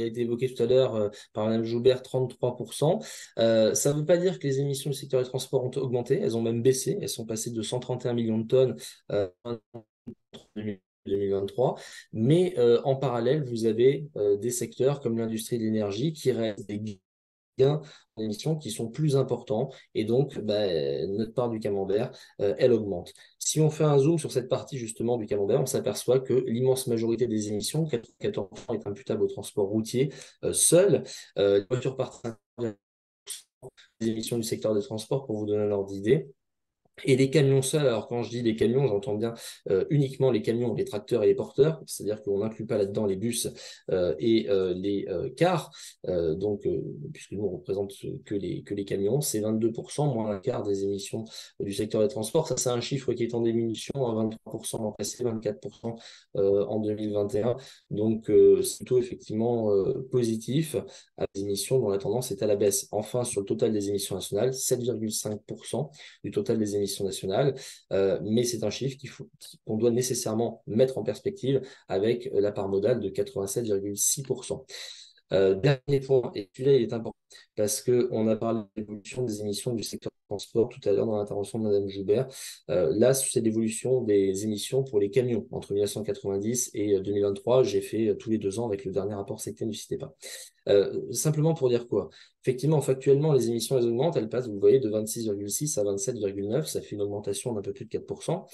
a été évoqué tout à l'heure par Mme Joubert, 33%. Ça ne veut pas dire que les émissions du secteur des transports ont augmenté, elles ont même baissé, elles sont passées de 131 millions de tonnes en 2023. Mais en parallèle, vous avez des secteurs comme l'industrie de l'énergie qui restent des gains en émissions qui sont plus importants et donc notre part du camembert, elle augmente. Si on fait un zoom sur cette partie justement du camembert, on s'aperçoit que l'immense majorité des émissions, 14%, est imputable au transport routier seul. Les voitures partent des émissions du secteur des transports pour vous donner un ordre d'idée. Et les camions seuls, alors quand je dis les camions, j'entends bien uniquement les camions, les tracteurs et les porteurs, c'est-à-dire qu'on n'inclut pas là-dedans les bus et les cars, puisque nous on représente que les camions, c'est 22%, moins un quart des émissions du secteur des transports. Ça, c'est un chiffre qui est en diminution, à 23% l'an passé, 24% en 2021. C'est plutôt effectivement positif à des émissions dont la tendance est à la baisse. Enfin, sur le total des émissions nationales, 7,5% du total des émissions nationales, mais c'est un chiffre qu'on doit nécessairement mettre en perspective avec la part modale de 87,6%. Dernier point, et celui-là il est important, parce qu'on a parlé de l'évolution des émissions du secteur du transport tout à l'heure dans l'intervention de Mme Joubert. Là, c'est l'évolution des émissions pour les camions entre 1990 et 2023. J'ai fait tous les 2 ans avec le dernier rapport SECTEN du CITEPA. Simplement pour dire quoi? Effectivement, factuellement, les émissions elles augmentent, elles passent, vous voyez, de 26,6 à 27,9, ça fait une augmentation d'un peu plus de 4%.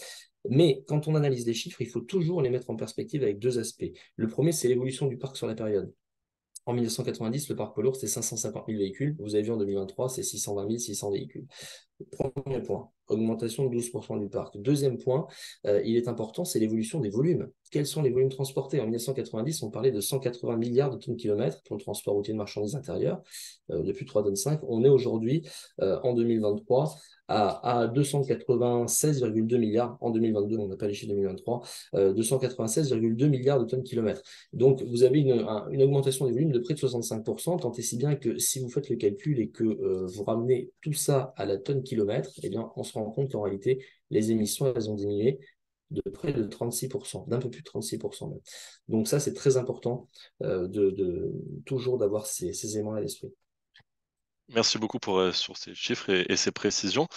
Mais quand on analyse les chiffres, il faut toujours les mettre en perspective avec 2 aspects. Le premier, c'est l'évolution du parc sur la période. En 1990, le parc poids lourd, c'était 550 000 véhicules. Vous avez vu en 2023, c'est 620 600 véhicules. Premier point, augmentation de 12% du parc. Deuxième point, il est important, c'est l'évolution des volumes. Quels sont les volumes transportés? En 1990, on parlait de 180 milliards de tonnes-kilomètres pour le transport routier de marchandises intérieures, de plus de 3,5 tonnes. On est aujourd'hui, en 2023, à 296,2 milliards. En 2022, on n'a pas les chiffres 2023, 296,2 milliards de tonnes-kilomètres. Donc, vous avez une augmentation des volumes de près de 65%, tant et si bien que si vous faites le calcul et que vous ramenez tout ça à la tonne-kilomètre, eh bien, on se rend compte qu'en réalité, les émissions, elles ont diminué de près de 36%, d'un peu plus de 36% même. Donc ça, c'est très important toujours d'avoir ces éléments à l'esprit. Merci beaucoup sur ces chiffres et ces précisions.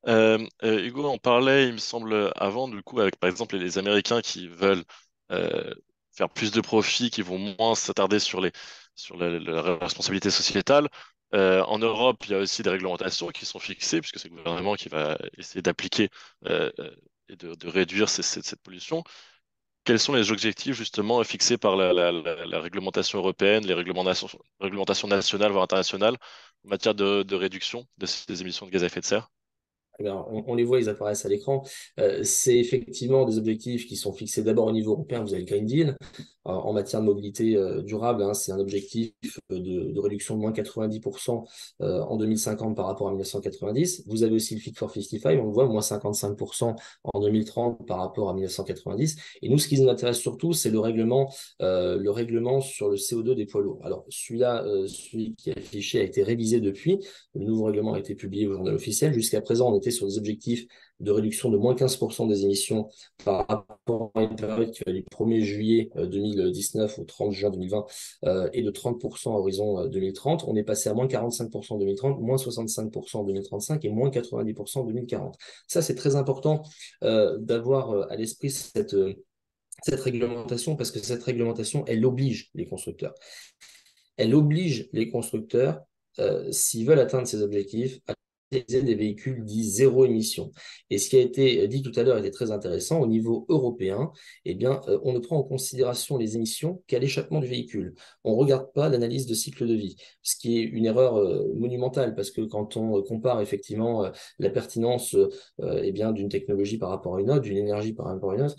Hugo, on parlait, il me semble, avant, du coup, avec par exemple les Américains qui veulent euh, faire plus de profits, qui vont moins s'attarder sur la responsabilité sociétale. En Europe, il y a aussi des réglementations qui sont fixées, puisque c'est le gouvernement qui va essayer d'appliquer et de réduire cette pollution. quels sont les objectifs justement fixés par la réglementation européenne, les réglementations nationales, voire internationales, en matière de réduction de ces émissions de gaz à effet de serre? Eh bien, on les voit, ils apparaissent à l'écran. C'est effectivement des objectifs qui sont fixés d'abord au niveau européen. Vous avez le Green Deal. En matière de mobilité durable, hein, c'est un objectif de réduction de moins 90% en 2050 par rapport à 1990. Vous avez aussi le Fit for 55, on le voit, moins 55% en 2030 par rapport à 1990. Et nous, ce qui nous intéresse surtout, c'est le règlement sur le CO2 des poids lourds. Alors, celui-là, celui qui est affiché a été révisé depuis. Le nouveau règlement a été publié au journal officiel. Jusqu'à présent, on était sur des objectifs de réduction de moins 15% des émissions par rapport à une période qui va du 1er juillet 2019 au 30 juin 2020 et de 30% à horizon 2030. On est passé à moins 45% en 2030, moins 65% en 2035 et moins 90% en 2040. Ça, c'est très important d'avoir à l'esprit cette réglementation parce que cette réglementation, elle oblige les constructeurs. Elle oblige les constructeurs, s'ils veulent atteindre ces objectifs, à utiliser des véhicules dits zéro émission. Et ce qui a été dit tout à l'heure était très intéressant. Au niveau européen, eh bien, on ne prend en considération les émissions qu'à l'échappement du véhicule. On ne regarde pas l'analyse de cycle de vie, ce qui est une erreur monumentale parce que quand on compare effectivement la pertinence eh bien, d'une technologie par rapport à une autre, d'une énergie par rapport à une autre,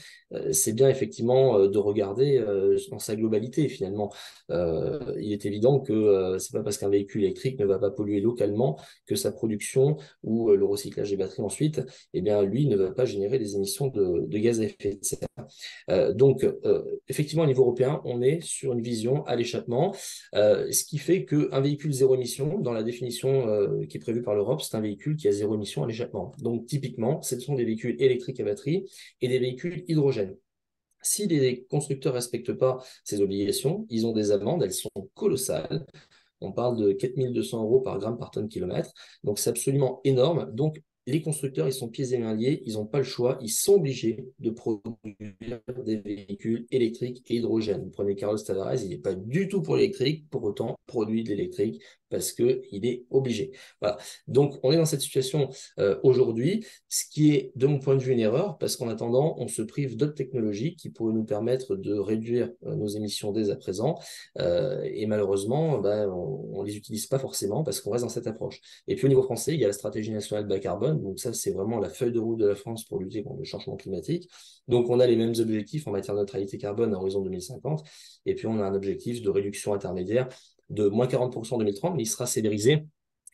c'est bien effectivement de regarder dans sa globalité finalement. Il est évident que c'est pas parce qu'un véhicule électrique ne va pas polluer localement que sa production ou le recyclage des batteries ensuite, eh bien, lui ne va pas générer des émissions de gaz à effet de serre. Donc, effectivement, au niveau européen, on est sur une vision à l'échappement, ce qui fait qu'un véhicule zéro émission, dans la définition qui est prévue par l'Europe, c'est un véhicule qui a zéro émission à l'échappement. Donc, typiquement, ce sont des véhicules électriques à batterie et des véhicules hydrogène. Si les constructeurs ne respectent pas ces obligations, ils ont des amendes, elles sont colossales. On parle de 4 200 euros par gramme par tonne kilomètre. Donc, c'est absolument énorme. Donc, les constructeurs, ils sont pieds et mains liés. Ils n'ont pas le choix. Ils sont obligés de produire des véhicules électriques et hydrogène. Vous prenez Carlos Tavares, il n'est pas du tout pour l'électrique. Pour autant, produit de l'électrique parce qu'il est obligé. Voilà. Donc, on est dans cette situation aujourd'hui, ce qui est, de mon point de vue, une erreur, parce qu'en attendant, on se prive d'autres technologies qui pourraient nous permettre de réduire nos émissions dès à présent. Et malheureusement, on ne les utilise pas forcément parce qu'on reste dans cette approche. Et puis, au niveau français, il y a la stratégie nationale bas carbone. Donc, ça, c'est vraiment la feuille de route de la France pour lutter contre le changement climatique. Donc, on a les mêmes objectifs en matière de neutralité carbone à horizon 2050. Et puis, on a un objectif de réduction intermédiaire de moins 40% en 2030, mais il sera sévérisé.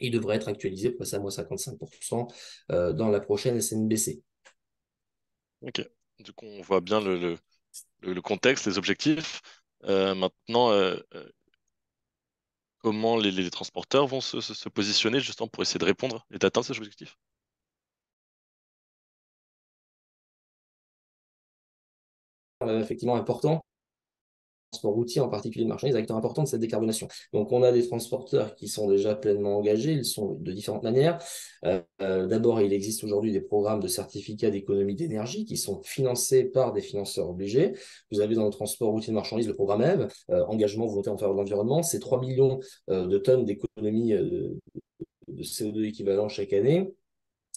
Il devrait être actualisé pour passer à moins 55% dans la prochaine SNBC. Ok. Du coup, on voit bien le contexte, les objectifs. Maintenant, comment les transporteurs vont se positionner justement pour essayer de répondre et d'atteindre ces objectifs? Effectivement important. Transport routier, en particulier de marchandises, acteur important de cette décarbonation. Donc, on a des transporteurs qui sont déjà pleinement engagés, ils sont de différentes manières. D'abord, il existe aujourd'hui des programmes de certificats d'économie d'énergie qui sont financés par des financeurs obligés. Vous avez dans le transport routier de marchandises le programme EVE, engagement volontaire en faveur de l'environnement, c'est 3 millions de tonnes d'économie de CO2 équivalent chaque année.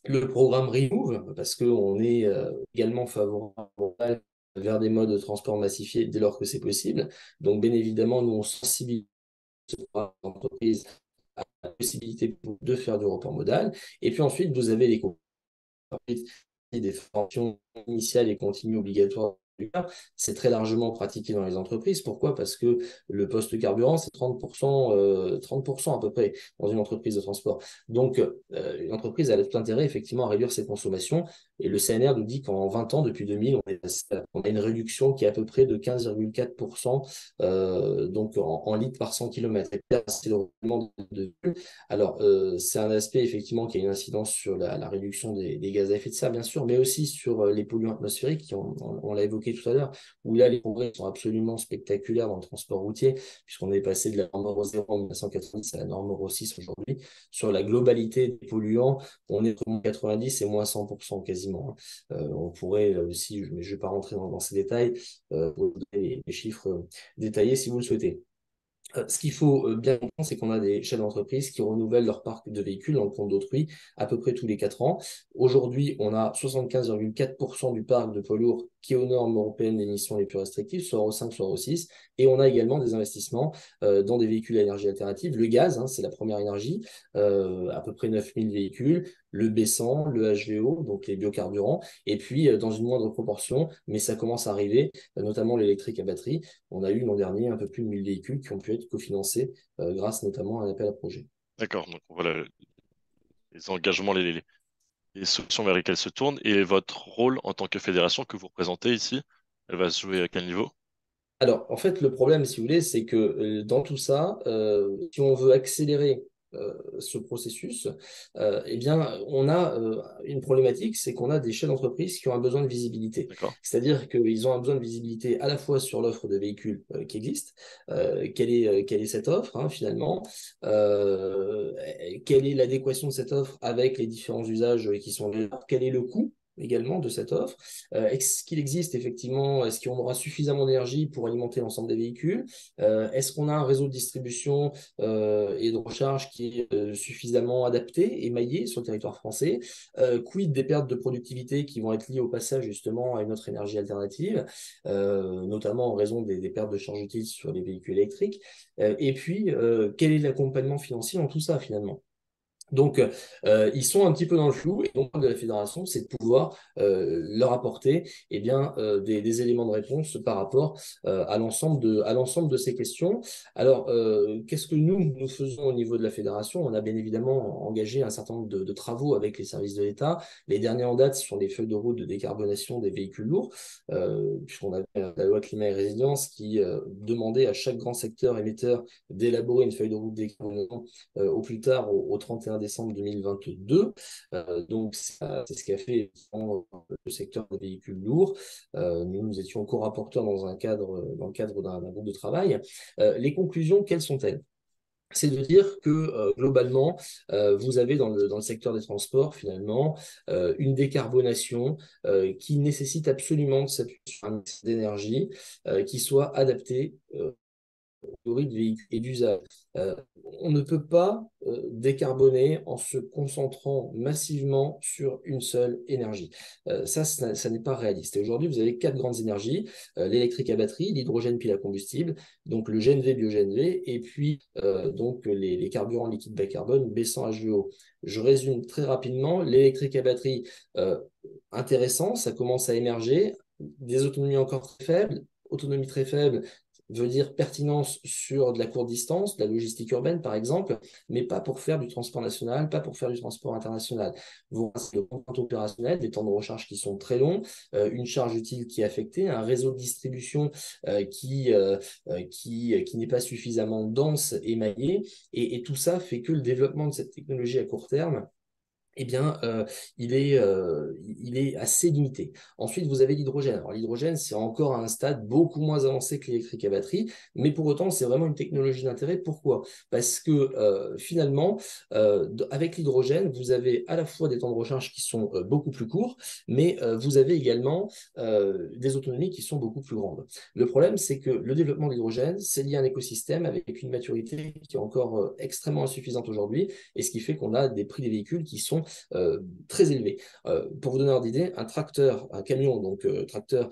Le programme Remove, parce qu'on est également favorable vers des modes de transport massifiés dès lors que c'est possible. Donc, bien évidemment, nous, on sensibilise les entreprises à la possibilité de faire du report modal. Et puis ensuite, vous avez des formations initiales et continues obligatoires. C'est très largement pratiqué dans les entreprises. Pourquoi? Parce que le poste carburant, c'est 30% à peu près dans une entreprise de transport. Donc, une entreprise a tout intérêt effectivement à réduire ses consommations. Et le CNR nous dit qu'en 20 ans, depuis 2000, on a une réduction qui est à peu près de 15,4% donc en litres par 100 km. C'est le rendement de. Alors, c'est un aspect effectivement qui a une incidence sur la réduction des gaz à effet de serre, bien sûr, mais aussi sur les polluants atmosphériques, on l'a évoqué tout à l'heure, où là, les progrès sont absolument spectaculaires dans le transport routier, puisqu'on est passé de la norme Euro 0 en 1990 à la norme Euro 6 aujourd'hui. Sur la globalité des polluants, on est entre moins 90 et moins 100% quasiment. On pourrait aussi, mais je ne vais pas rentrer dans ces détails, vous donner les chiffres détaillés si vous le souhaitez. Ce qu'il faut bien comprendre, c'est qu'on a des chefs d'entreprise qui renouvellent leur parc de véhicules dans le compte d'autrui à peu près tous les 4 ans. Aujourd'hui, on a 75,4% du parc de poids lourds qui est aux normes européennes d'émissions les plus restrictives, soit Euro 5, soit Euro 6. Et on a également des investissements dans des véhicules à énergie alternative. Le gaz, hein, c'est la première énergie, à peu près 9000 véhicules, le B100, le HVO, donc les biocarburants, et puis dans une moindre proportion, mais ça commence à arriver, notamment l'électrique à batterie. On a eu l'an dernier un peu plus de 1000 véhicules qui ont pu être cofinancés grâce notamment à un appel à projet. D'accord, donc voilà les engagements, les solutions vers lesquelles se tournent et votre rôle en tant que fédération que vous représentez ici, elle va se jouer à quel niveau? Alors, en fait, le problème, si vous voulez, c'est que dans tout ça, si on veut accélérer ce processus, eh bien, on a une problématique, c'est qu'on a des chefs d'entreprise qui ont un besoin de visibilité. D'accord. C'est-à-dire qu'ils ont un besoin de visibilité à la fois sur l'offre de véhicules qui existe, quelle est cette offre, hein, finalement, quelle est l'adéquation de cette offre avec les différents usages qui sont là, quel est le coût également de cette offre. Est-ce qu'il existe effectivement, est-ce qu'on aura suffisamment d'énergie pour alimenter l'ensemble des véhicules? Est-ce qu'on a un réseau de distribution et de recharge qui est suffisamment adapté, émaillé sur le territoire français? Quid des pertes de productivité qui vont être liées au passage justement à une autre énergie alternative, notamment en raison des pertes de charge utile sur les véhicules électriques? Et puis, quel est l'accompagnement financier dans tout ça finalement? Donc, ils sont un petit peu dans le flou et donc le rôle de la fédération, c'est de pouvoir leur apporter eh bien, des éléments de réponse par rapport à l'ensemble de ces questions. Alors, qu'est-ce que nous faisons au niveau de la fédération? On a bien évidemment engagé un certain nombre de travaux avec les services de l'État. Les derniers en date sont les feuilles de route de décarbonation des véhicules lourds, puisqu'on avait la loi climat et résilience qui demandait à chaque grand secteur émetteur d'élaborer une feuille de route de décarbonation au plus tard au 31 décembre 2022. Donc, c'est ce qu'a fait le secteur des véhicules lourds. Nous étions co-rapporteurs dans le cadre d'un groupe de travail. Les conclusions, quelles sont-elles? C'est de dire que globalement, vous avez dans le secteur des transports, finalement, une décarbonation qui nécessite absolument de s'appuyer sur un mix d'énergie qui soit adapté de véhicules et d'usage. On ne peut pas décarboner en se concentrant massivement sur une seule énergie. Ça n'est pas réaliste. Et aujourd'hui, vous avez quatre grandes énergies, l'électrique à batterie, l'hydrogène pile à combustible, donc le GNV, biogène-V, et puis donc les carburants liquides bas carbone, B100 HVO. Je résume très rapidement, l'électrique à batterie, intéressant, ça commence à émerger, des autonomies encore très faibles, autonomie très faible, veut dire pertinence sur de la courte distance, de la logistique urbaine par exemple, mais pas pour faire du transport national, pas pour faire du transport international. Vous avez le contrainte opérationnel, des temps de recharge qui sont très longs, une charge utile qui est affectée, un réseau de distribution qui n'est pas suffisamment dense et maillé, et tout ça fait que le développement de cette technologie à court terme eh bien, il est assez limité. Ensuite, vous avez l'hydrogène. Alors, l'hydrogène, c'est encore à un stade beaucoup moins avancé que l'électrique à batterie, mais pour autant, c'est vraiment une technologie d'intérêt. Pourquoi? Parce que finalement, avec l'hydrogène, vous avez à la fois des temps de recharge qui sont beaucoup plus courts, mais vous avez également des autonomies qui sont beaucoup plus grandes. Le problème, c'est que le développement de l'hydrogène, c'est lié à un écosystème avec une maturité qui est encore extrêmement insuffisante aujourd'hui, et ce qui fait qu'on a des prix des véhicules qui sont très élevé. Pour vous donner un ordre d'idée, un tracteur, un camion, donc tracteur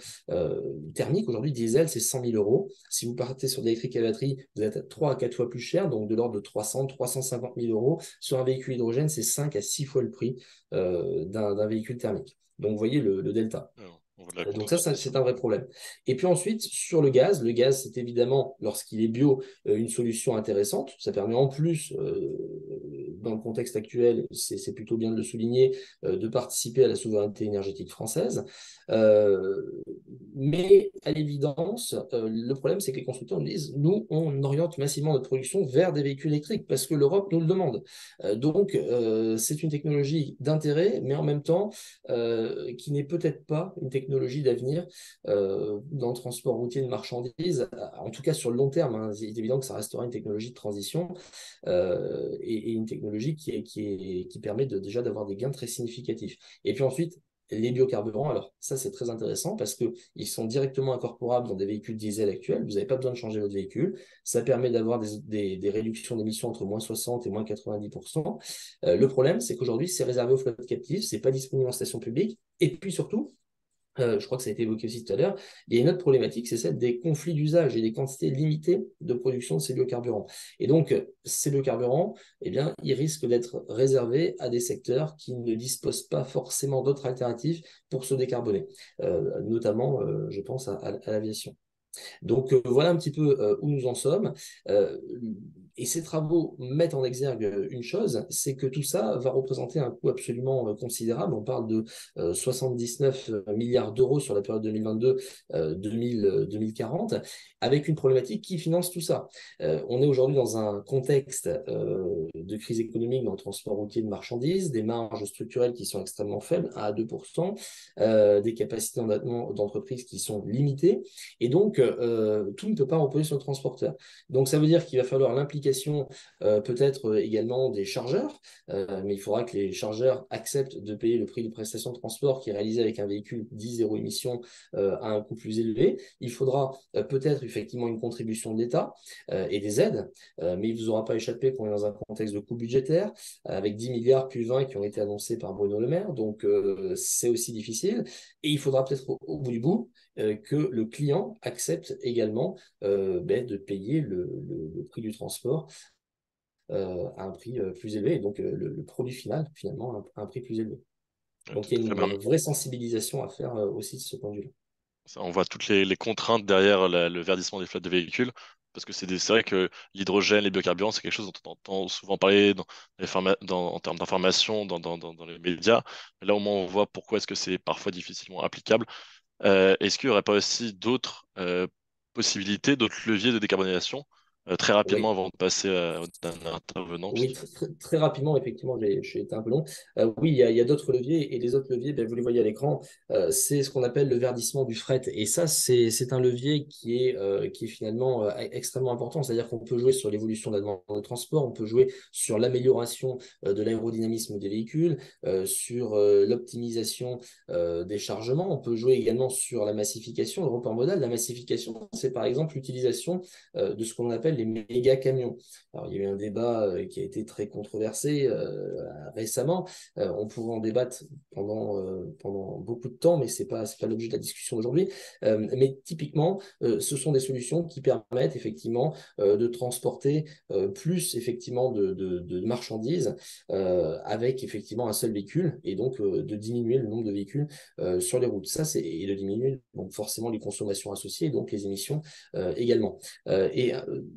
thermique, aujourd'hui, diesel, c'est 100 000 euros. Si vous partez sur de l'électrique à batterie, vous êtes à 3 à 4 fois plus cher, donc de l'ordre de 300, 350 000 euros. Sur un véhicule hydrogène, c'est 5 à 6 fois le prix d'un véhicule thermique. Donc, vous voyez le delta. Alors, on voit de la Donc ça, complexité. c'est un vrai problème. Et puis ensuite, sur le gaz, c'est évidemment, lorsqu'il est bio, une solution intéressante. Ça permet en plus, dans le contexte actuel, c'est plutôt bien de le souligner, de participer à la souveraineté énergétique française. Mais à l'évidence, le problème, c'est que les constructeurs nous disent, nous, on oriente massivement notre production vers des véhicules électriques parce que l'Europe nous le demande. Donc, c'est une technologie d'intérêt, mais en même temps, qui n'est peut-être pas une technologie d'avenir dans le transport routier de marchandises, en tout cas sur le long terme. Hein. Il est évident que ça restera une technologie de transition et une technologie qui permet déjà d'avoir des gains très significatifs. Et puis ensuite, les biocarburants, alors ça c'est très intéressant parce qu'ils sont directement incorporables dans des véhicules diesel actuels, vous n'avez pas besoin de changer votre véhicule, ça permet d'avoir des réductions d'émissions entre moins 60 et moins 90%. Le problème c'est qu'aujourd'hui c'est réservé aux flottes captives, c'est pas disponible en station publique, et puis surtout, Je crois que ça a été évoqué aussi tout à l'heure. Il y a une autre problématique, c'est celle des conflits d'usage et des quantités limitées de production de ces biocarburants. Et donc, ces biocarburants, eh bien, ils risquent d'être réservés à des secteurs qui ne disposent pas forcément d'autres alternatives pour se décarboner, notamment, je pense, à l'aviation. Donc voilà un petit peu où nous en sommes. Euh, et ces travaux mettent en exergue une chose, c'est que tout ça va représenter un coût absolument considérable. On parle de 79 milliards d'euros sur la période 2022-2040, avec une problématique qui finance tout ça. On est aujourd'hui dans un contexte de crise économique dans le transport routier de marchandises, des marges structurelles qui sont extrêmement faibles, 1 à 2%, des capacités d'endettement d'entreprises qui sont limitées. Et donc, tout ne peut pas reposer sur le transporteur. Donc, ça veut dire qu'il va falloir l'implication peut-être également des chargeurs, mais il faudra que les chargeurs acceptent de payer le prix de prestation de transport qui est réalisé avec un véhicule dit zéro émission à un coût plus élevé. Il faudra peut-être effectivement une contribution de l'État et des aides, mais il ne vous aura pas échappé qu'on est dans un contexte de coût budgétaire avec 10 milliards plus 20 qui ont été annoncés par Bruno Le Maire. Donc, c'est aussi difficile. Et il faudra peut-être au bout du bout que le client accepte également de payer le prix du transport à un prix plus élevé, et donc le produit final, finalement, à un prix plus élevé. Donc Tout il y à a fait. une vraie sensibilisation à faire aussi de ce point de vue-là. On voit toutes les contraintes derrière le verdissement des flottes de véhicules, parce que c'est vrai que l'hydrogène, les biocarburants, c'est quelque chose dont on entend souvent parler en termes d'information dans les médias. Là, au moins, on voit pourquoi est-ce que c'est parfois difficilement applicable. Est-ce qu'il n'y aurait pas aussi d'autres possibilités, d'autres leviers de décarbonisation, très rapidement Oui. avant de passer au dernier intervenant, Oui, puisque très rapidement, effectivement, j'ai été un peu long. Oui, il y a d'autres leviers, et les autres leviers, ben, vous les voyez à l'écran, c'est ce qu'on appelle le verdissement du fret. Et ça, c'est un levier qui est finalement extrêmement important. C'est-à-dire qu'on peut jouer sur l'évolution de la demande de transport, on peut jouer sur l'amélioration de l'aérodynamisme des véhicules, sur l'optimisation des chargements. On peut jouer également sur la massification, le report modal. La massification, c'est par exemple l'utilisation de ce qu'on appelle les méga camions. Alors, il y a eu un débat qui a été très controversé récemment. On pourrait en débattre pendant beaucoup de temps, mais c'est pas l'objet de la discussion d'aujourd'hui. Mais typiquement, ce sont des solutions qui permettent effectivement de transporter plus effectivement de marchandises avec effectivement un seul véhicule, et donc de diminuer le nombre de véhicules sur les routes. Et de diminuer donc forcément les consommations associées, et donc les émissions également.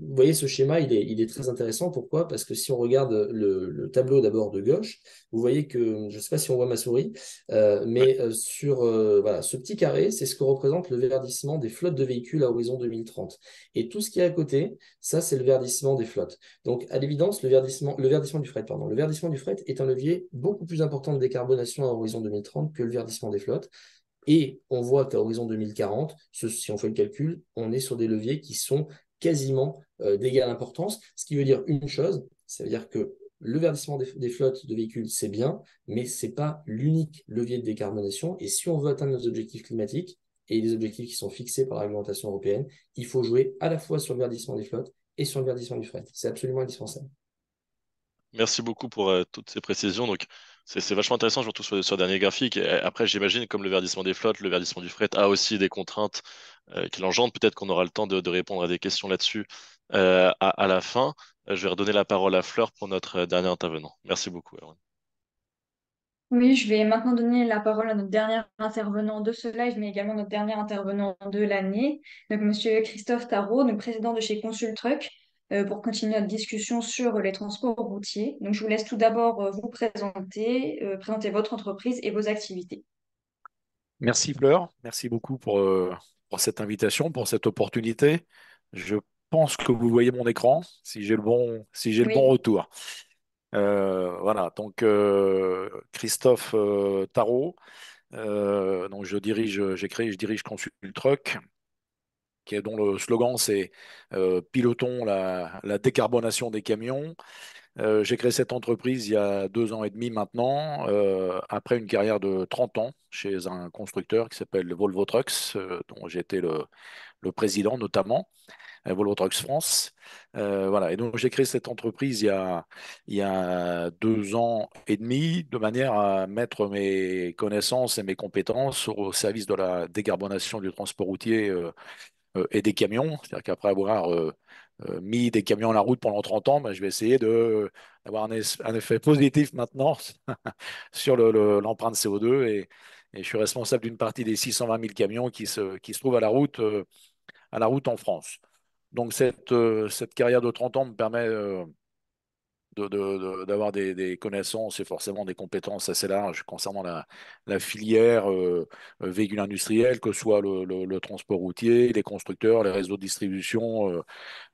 Vous voyez, ce schéma, il est très intéressant. Pourquoi? Parce que si on regarde le tableau d'abord de gauche, vous voyez que, je ne sais pas si on voit ma souris, ouais, mais sur voilà, ce petit carré, c'est ce que représente le verdissement des flottes de véhicules à horizon 2030. Et tout ce qui est à côté, ça, c'est le verdissement des flottes. Donc, à l'évidence, le verdissement du fret, pardon. Le verdissement du fret est un levier beaucoup plus important de décarbonation à horizon 2030 que le verdissement des flottes. Et on voit qu'à horizon 2040, si on fait le calcul, on est sur des leviers qui sont quasiment d'égale importance, ce qui veut dire une chose, ça veut dire que le verdissement des flottes de véhicules, c'est bien, mais ce n'est pas l'unique levier de décarbonation. Et si on veut atteindre nos objectifs climatiques et les objectifs qui sont fixés par la réglementation européenne, il faut jouer à la fois sur le verdissement des flottes et sur le verdissement du fret. C'est absolument indispensable. merci beaucoup pour toutes ces précisions. Donc, c'est vachement intéressant, surtout sur le dernier graphique. Et après, j'imagine, comme le verdissement des flottes, le verdissement du fret a aussi des contraintes qu'il engendre. Peut-être qu'on aura le temps de répondre à des questions là-dessus à la fin. Je vais redonner la parole à Fleur pour notre dernier intervenant. Merci beaucoup, Erwan. Oui, je vais maintenant donner la parole à notre dernier intervenant de ce live, mais également notre dernier intervenant de l'année, donc Monsieur Christophe Tarot, donc président de chez Consultruck, pour continuer notre discussion sur les transports routiers. Donc, je vous laisse tout d'abord vous présenter votre entreprise et vos activités. Merci Fleur, merci beaucoup pour cette invitation, pour cette opportunité. Je pense que vous voyez mon écran, si j'ai le bon Oui, retour. Voilà, donc Christophe Tarot, donc je dirige Consultruck, dont le slogan c'est Pilotons la décarbonation des camions. J'ai créé cette entreprise il y a 2 ans et demi maintenant, après une carrière de 30 ans chez un constructeur qui s'appelle Volvo Trucks, dont j'ai été le président notamment, Volvo Trucks France. Voilà. Et donc j'ai créé cette entreprise il y a 2 ans et demi de manière à mettre mes connaissances et mes compétences au service de la décarbonation du transport routier et des camions. C'est-à-dire qu'après avoir mis des camions à la route pendant 30 ans, ben, je vais essayer d'avoir un effet positif maintenant sur l'empreinte CO2 et je suis responsable d'une partie des 620 000 camions qui se trouvent à la route en France. Donc cette carrière de 30 ans me permet d'avoir des connaissances et forcément des compétences assez larges concernant la filière véhicule industriel, que ce soit le transport routier, les constructeurs, les réseaux de distribution,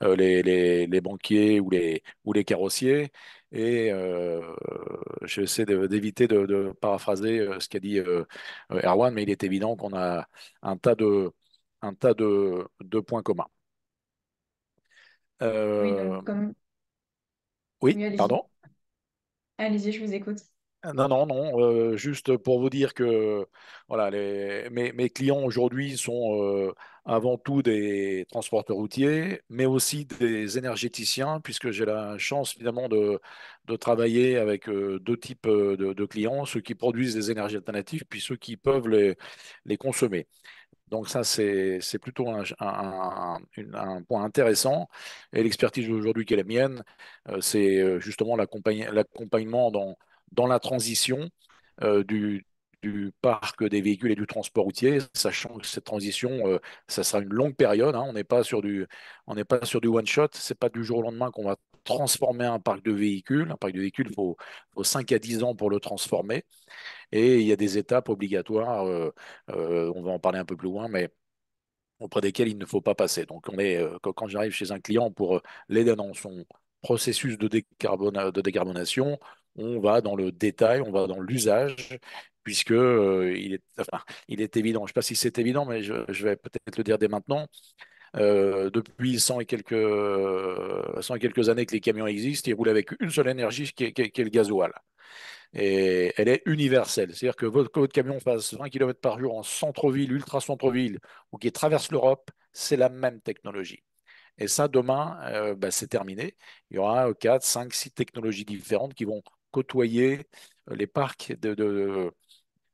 les banquiers ou les carrossiers. Et j'essaie d'éviter de paraphraser ce qu'a dit Erwan, mais il est évident qu'on a un tas de points communs. Oui, Euh, donc comme... oui, Oui, allez-y. pardon. Allez-y, je vous écoute. Non, non, non. Juste pour vous dire que voilà, mes clients aujourd'hui sont avant tout des transporteurs routiers, mais aussi des énergéticiens, puisque j'ai la chance finalement de travailler avec deux types de clients, ceux qui produisent des énergies alternatives, puis ceux qui peuvent les consommer. Donc ça, c'est plutôt un point intéressant. Et l'expertise d'aujourd'hui qui est la mienne, c'est justement l'accompagnement dans la transition du parc des véhicules et du transport routier, sachant que cette transition, ça sera une longue période, hein. On n'est pas sur du one shot. C'est pas du jour au lendemain qu'on va transformer un parc de véhicules. Un parc de véhicules, faut 5 à 10 ans pour le transformer. Et il y a des étapes obligatoires, on va en parler un peu plus loin, mais auprès desquelles il ne faut pas passer. Donc, quand j'arrive chez un client pour l'aider dans son processus de décarbonation, on va dans le détail, on va dans l'usage, puisque il est évident, je ne sais pas si c'est évident, mais je vais peut-être le dire dès maintenant, depuis 100 et quelques années que les camions existent, ils roulent avec une seule énergie qui est le gasoil. Et elle est universelle. C'est-à-dire que votre camion fasse 20 km par jour en centre-ville, ultra-centre-ville, ou qu'il traverse l'Europe, c'est la même technologie. Et ça, demain, bah, c'est terminé. Il y aura 4, 5, 6 technologies différentes qui vont côtoyer les parcs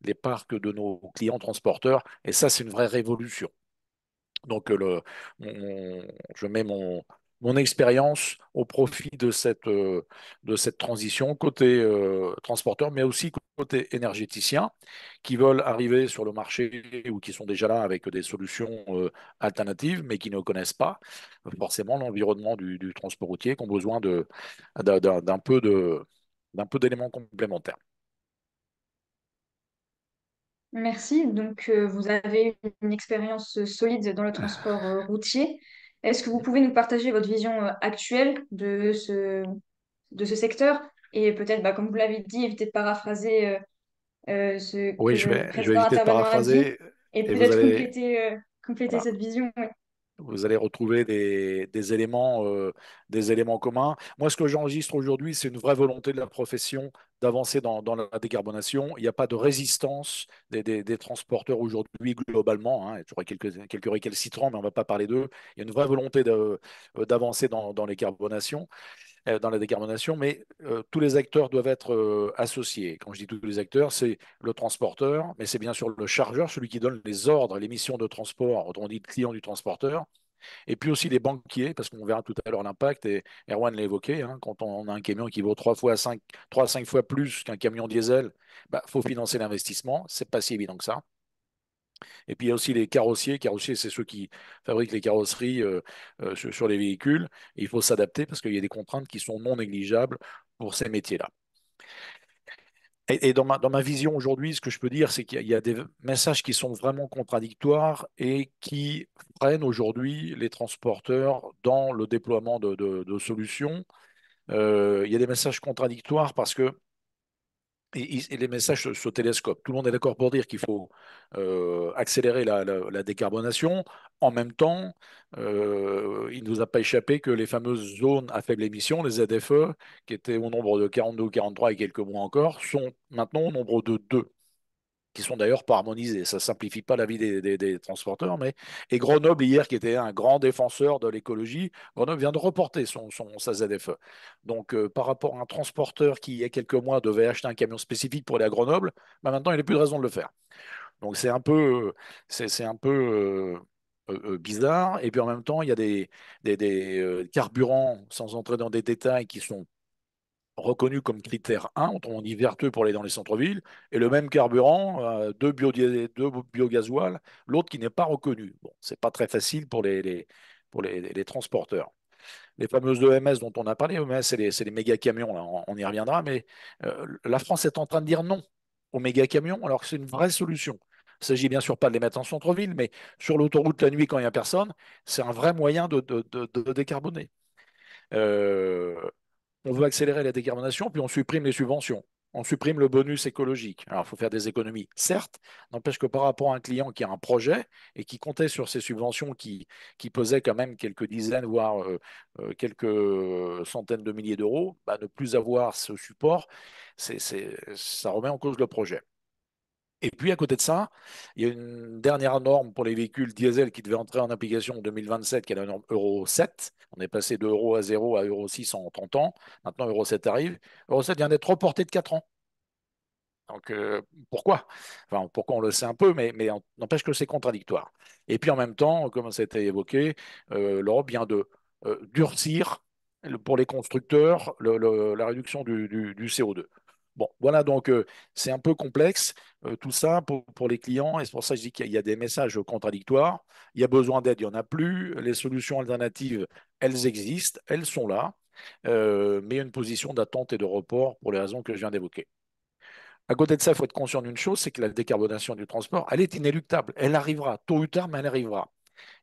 les parcs de nos clients transporteurs. Et ça, c'est une vraie révolution. Donc, je mets mon expérience au profit de cette transition côté transporteur, mais aussi côté énergéticien, qui veulent arriver sur le marché ou qui sont déjà là avec des solutions alternatives, mais qui ne connaissent pas forcément l'environnement du transport routier, qui ont besoin d'un d'un peu d'éléments complémentaires. Merci. Donc, vous avez une expérience solide dans le transport routier. Est-ce que vous pouvez nous partager votre vision actuelle de ce secteur? Et peut-être, bah, comme vous l'avez dit, éviter de paraphraser ce que Oui, le je vais précédent éviter de intervenant a dit paraphraser et et peut-être compléter voilà. cette vision. Ouais. Vous allez retrouver des éléments communs. Moi, ce que j'enregistre aujourd'hui, c'est une vraie volonté de la profession d'avancer dans la décarbonation. Il n'y a pas de résistance des transporteurs aujourd'hui globalement, hein. Il y a toujours quelques récalcitrants, mais on ne va pas parler d'eux. Il y a une vraie volonté d'avancer dans la décarbonation, mais tous les acteurs doivent être associés. Quand je dis tous les acteurs, c'est le transporteur, mais c'est bien sûr le chargeur, celui qui donne les ordres, les missions de transport, autrement dit le client du transporteur, et puis aussi les banquiers, parce qu'on verra tout à l'heure l'impact, et Erwan l'a évoqué, hein, quand on a un camion qui vaut 3 à 5 fois plus qu'un camion diesel, bah, faut financer l'investissement, c'est pas si évident que ça. Et puis il y a aussi les carrossiers. Carrossiers, c'est ceux qui fabriquent les carrosseries sur les véhicules. Et il faut s'adapter parce qu'il y a des contraintes qui sont non négligeables pour ces métiers-là. Et dans ma vision aujourd'hui, ce que je peux dire, c'est qu'il y a des messages qui sont vraiment contradictoires et qui freinent aujourd'hui les transporteurs dans le déploiement de solutions. Il y a des messages contradictoires parce que et les messages se télescopent. Tout le monde est d'accord pour dire qu'il faut accélérer la décarbonation. En même temps, il ne nous a pas échappé que les fameuses zones à faible émission, les ZFE, qui étaient au nombre de 42 ou 43 et quelques mois encore, sont maintenant au nombre de 2, qui sont d'ailleurs pas harmonisés. Ça simplifie pas la vie des transporteurs. Et Grenoble, hier, qui était un grand défenseur de l'écologie, Grenoble vient de reporter sa ZFE. Donc, par rapport à un transporteur qui, il y a quelques mois, devait acheter un camion spécifique pour aller à Grenoble, bah, maintenant, il n'a plus de raison de le faire. Donc, c'est un peu bizarre. Et puis, en même temps, il y a des carburants, sans entrer dans des détails, qui sont reconnu comme critère 1, autrement dit vertueux pour aller dans les centres-villes, et le même carburant, deux biogasoil, l'autre qui n'est pas reconnu. Bon, c'est pas très facile pour les transporteurs. Les fameuses EMS dont on a parlé, EMS, c'est les méga camions, là, on y reviendra, mais la France est en train de dire non aux méga camions, alors que c'est une vraie solution. Il ne s'agit bien sûr pas de les mettre en centre-ville, mais sur l'autoroute la nuit quand il n'y a personne, c'est un vrai moyen de décarboner. Euh, on veut accélérer la décarbonation, puis on supprime les subventions. On supprime le bonus écologique. Alors, il faut faire des économies, certes, n'empêche que par rapport à un client qui a un projet et qui comptait sur ces subventions qui pesaient quand même quelques dizaines, voire quelques centaines de milliers d'euros, bah, ne plus avoir ce support, ça remet en cause le projet. Et puis, à côté de ça, il y a une dernière norme pour les véhicules diesel qui devait entrer en application en 2027, qui est la norme Euro 7. On est passé de Euro à 0 à Euro 6 en 30 ans. Maintenant, Euro 7 arrive. Euro 7 vient d'être reporté de 4 ans. Donc, pourquoi? Enfin, pourquoi on le sait un peu, mais n'empêche que c'est contradictoire. Et puis, en même temps, comme ça a été évoqué, l'Europe vient de durcir pour les constructeurs la réduction du CO2. Bon, voilà, donc c'est un peu complexe tout ça pour les clients, et c'est pour ça que je dis qu'il y a des messages contradictoires. Il y a besoin d'aide, il n'y en a plus. Les solutions alternatives, elles existent, elles sont là, mais il y a une position d'attente et de report pour les raisons que je viens d'évoquer. À côté de ça, il faut être conscient d'une chose, c'est que la décarbonation du transport, elle est inéluctable. Elle arrivera, tôt ou tard, mais elle arrivera.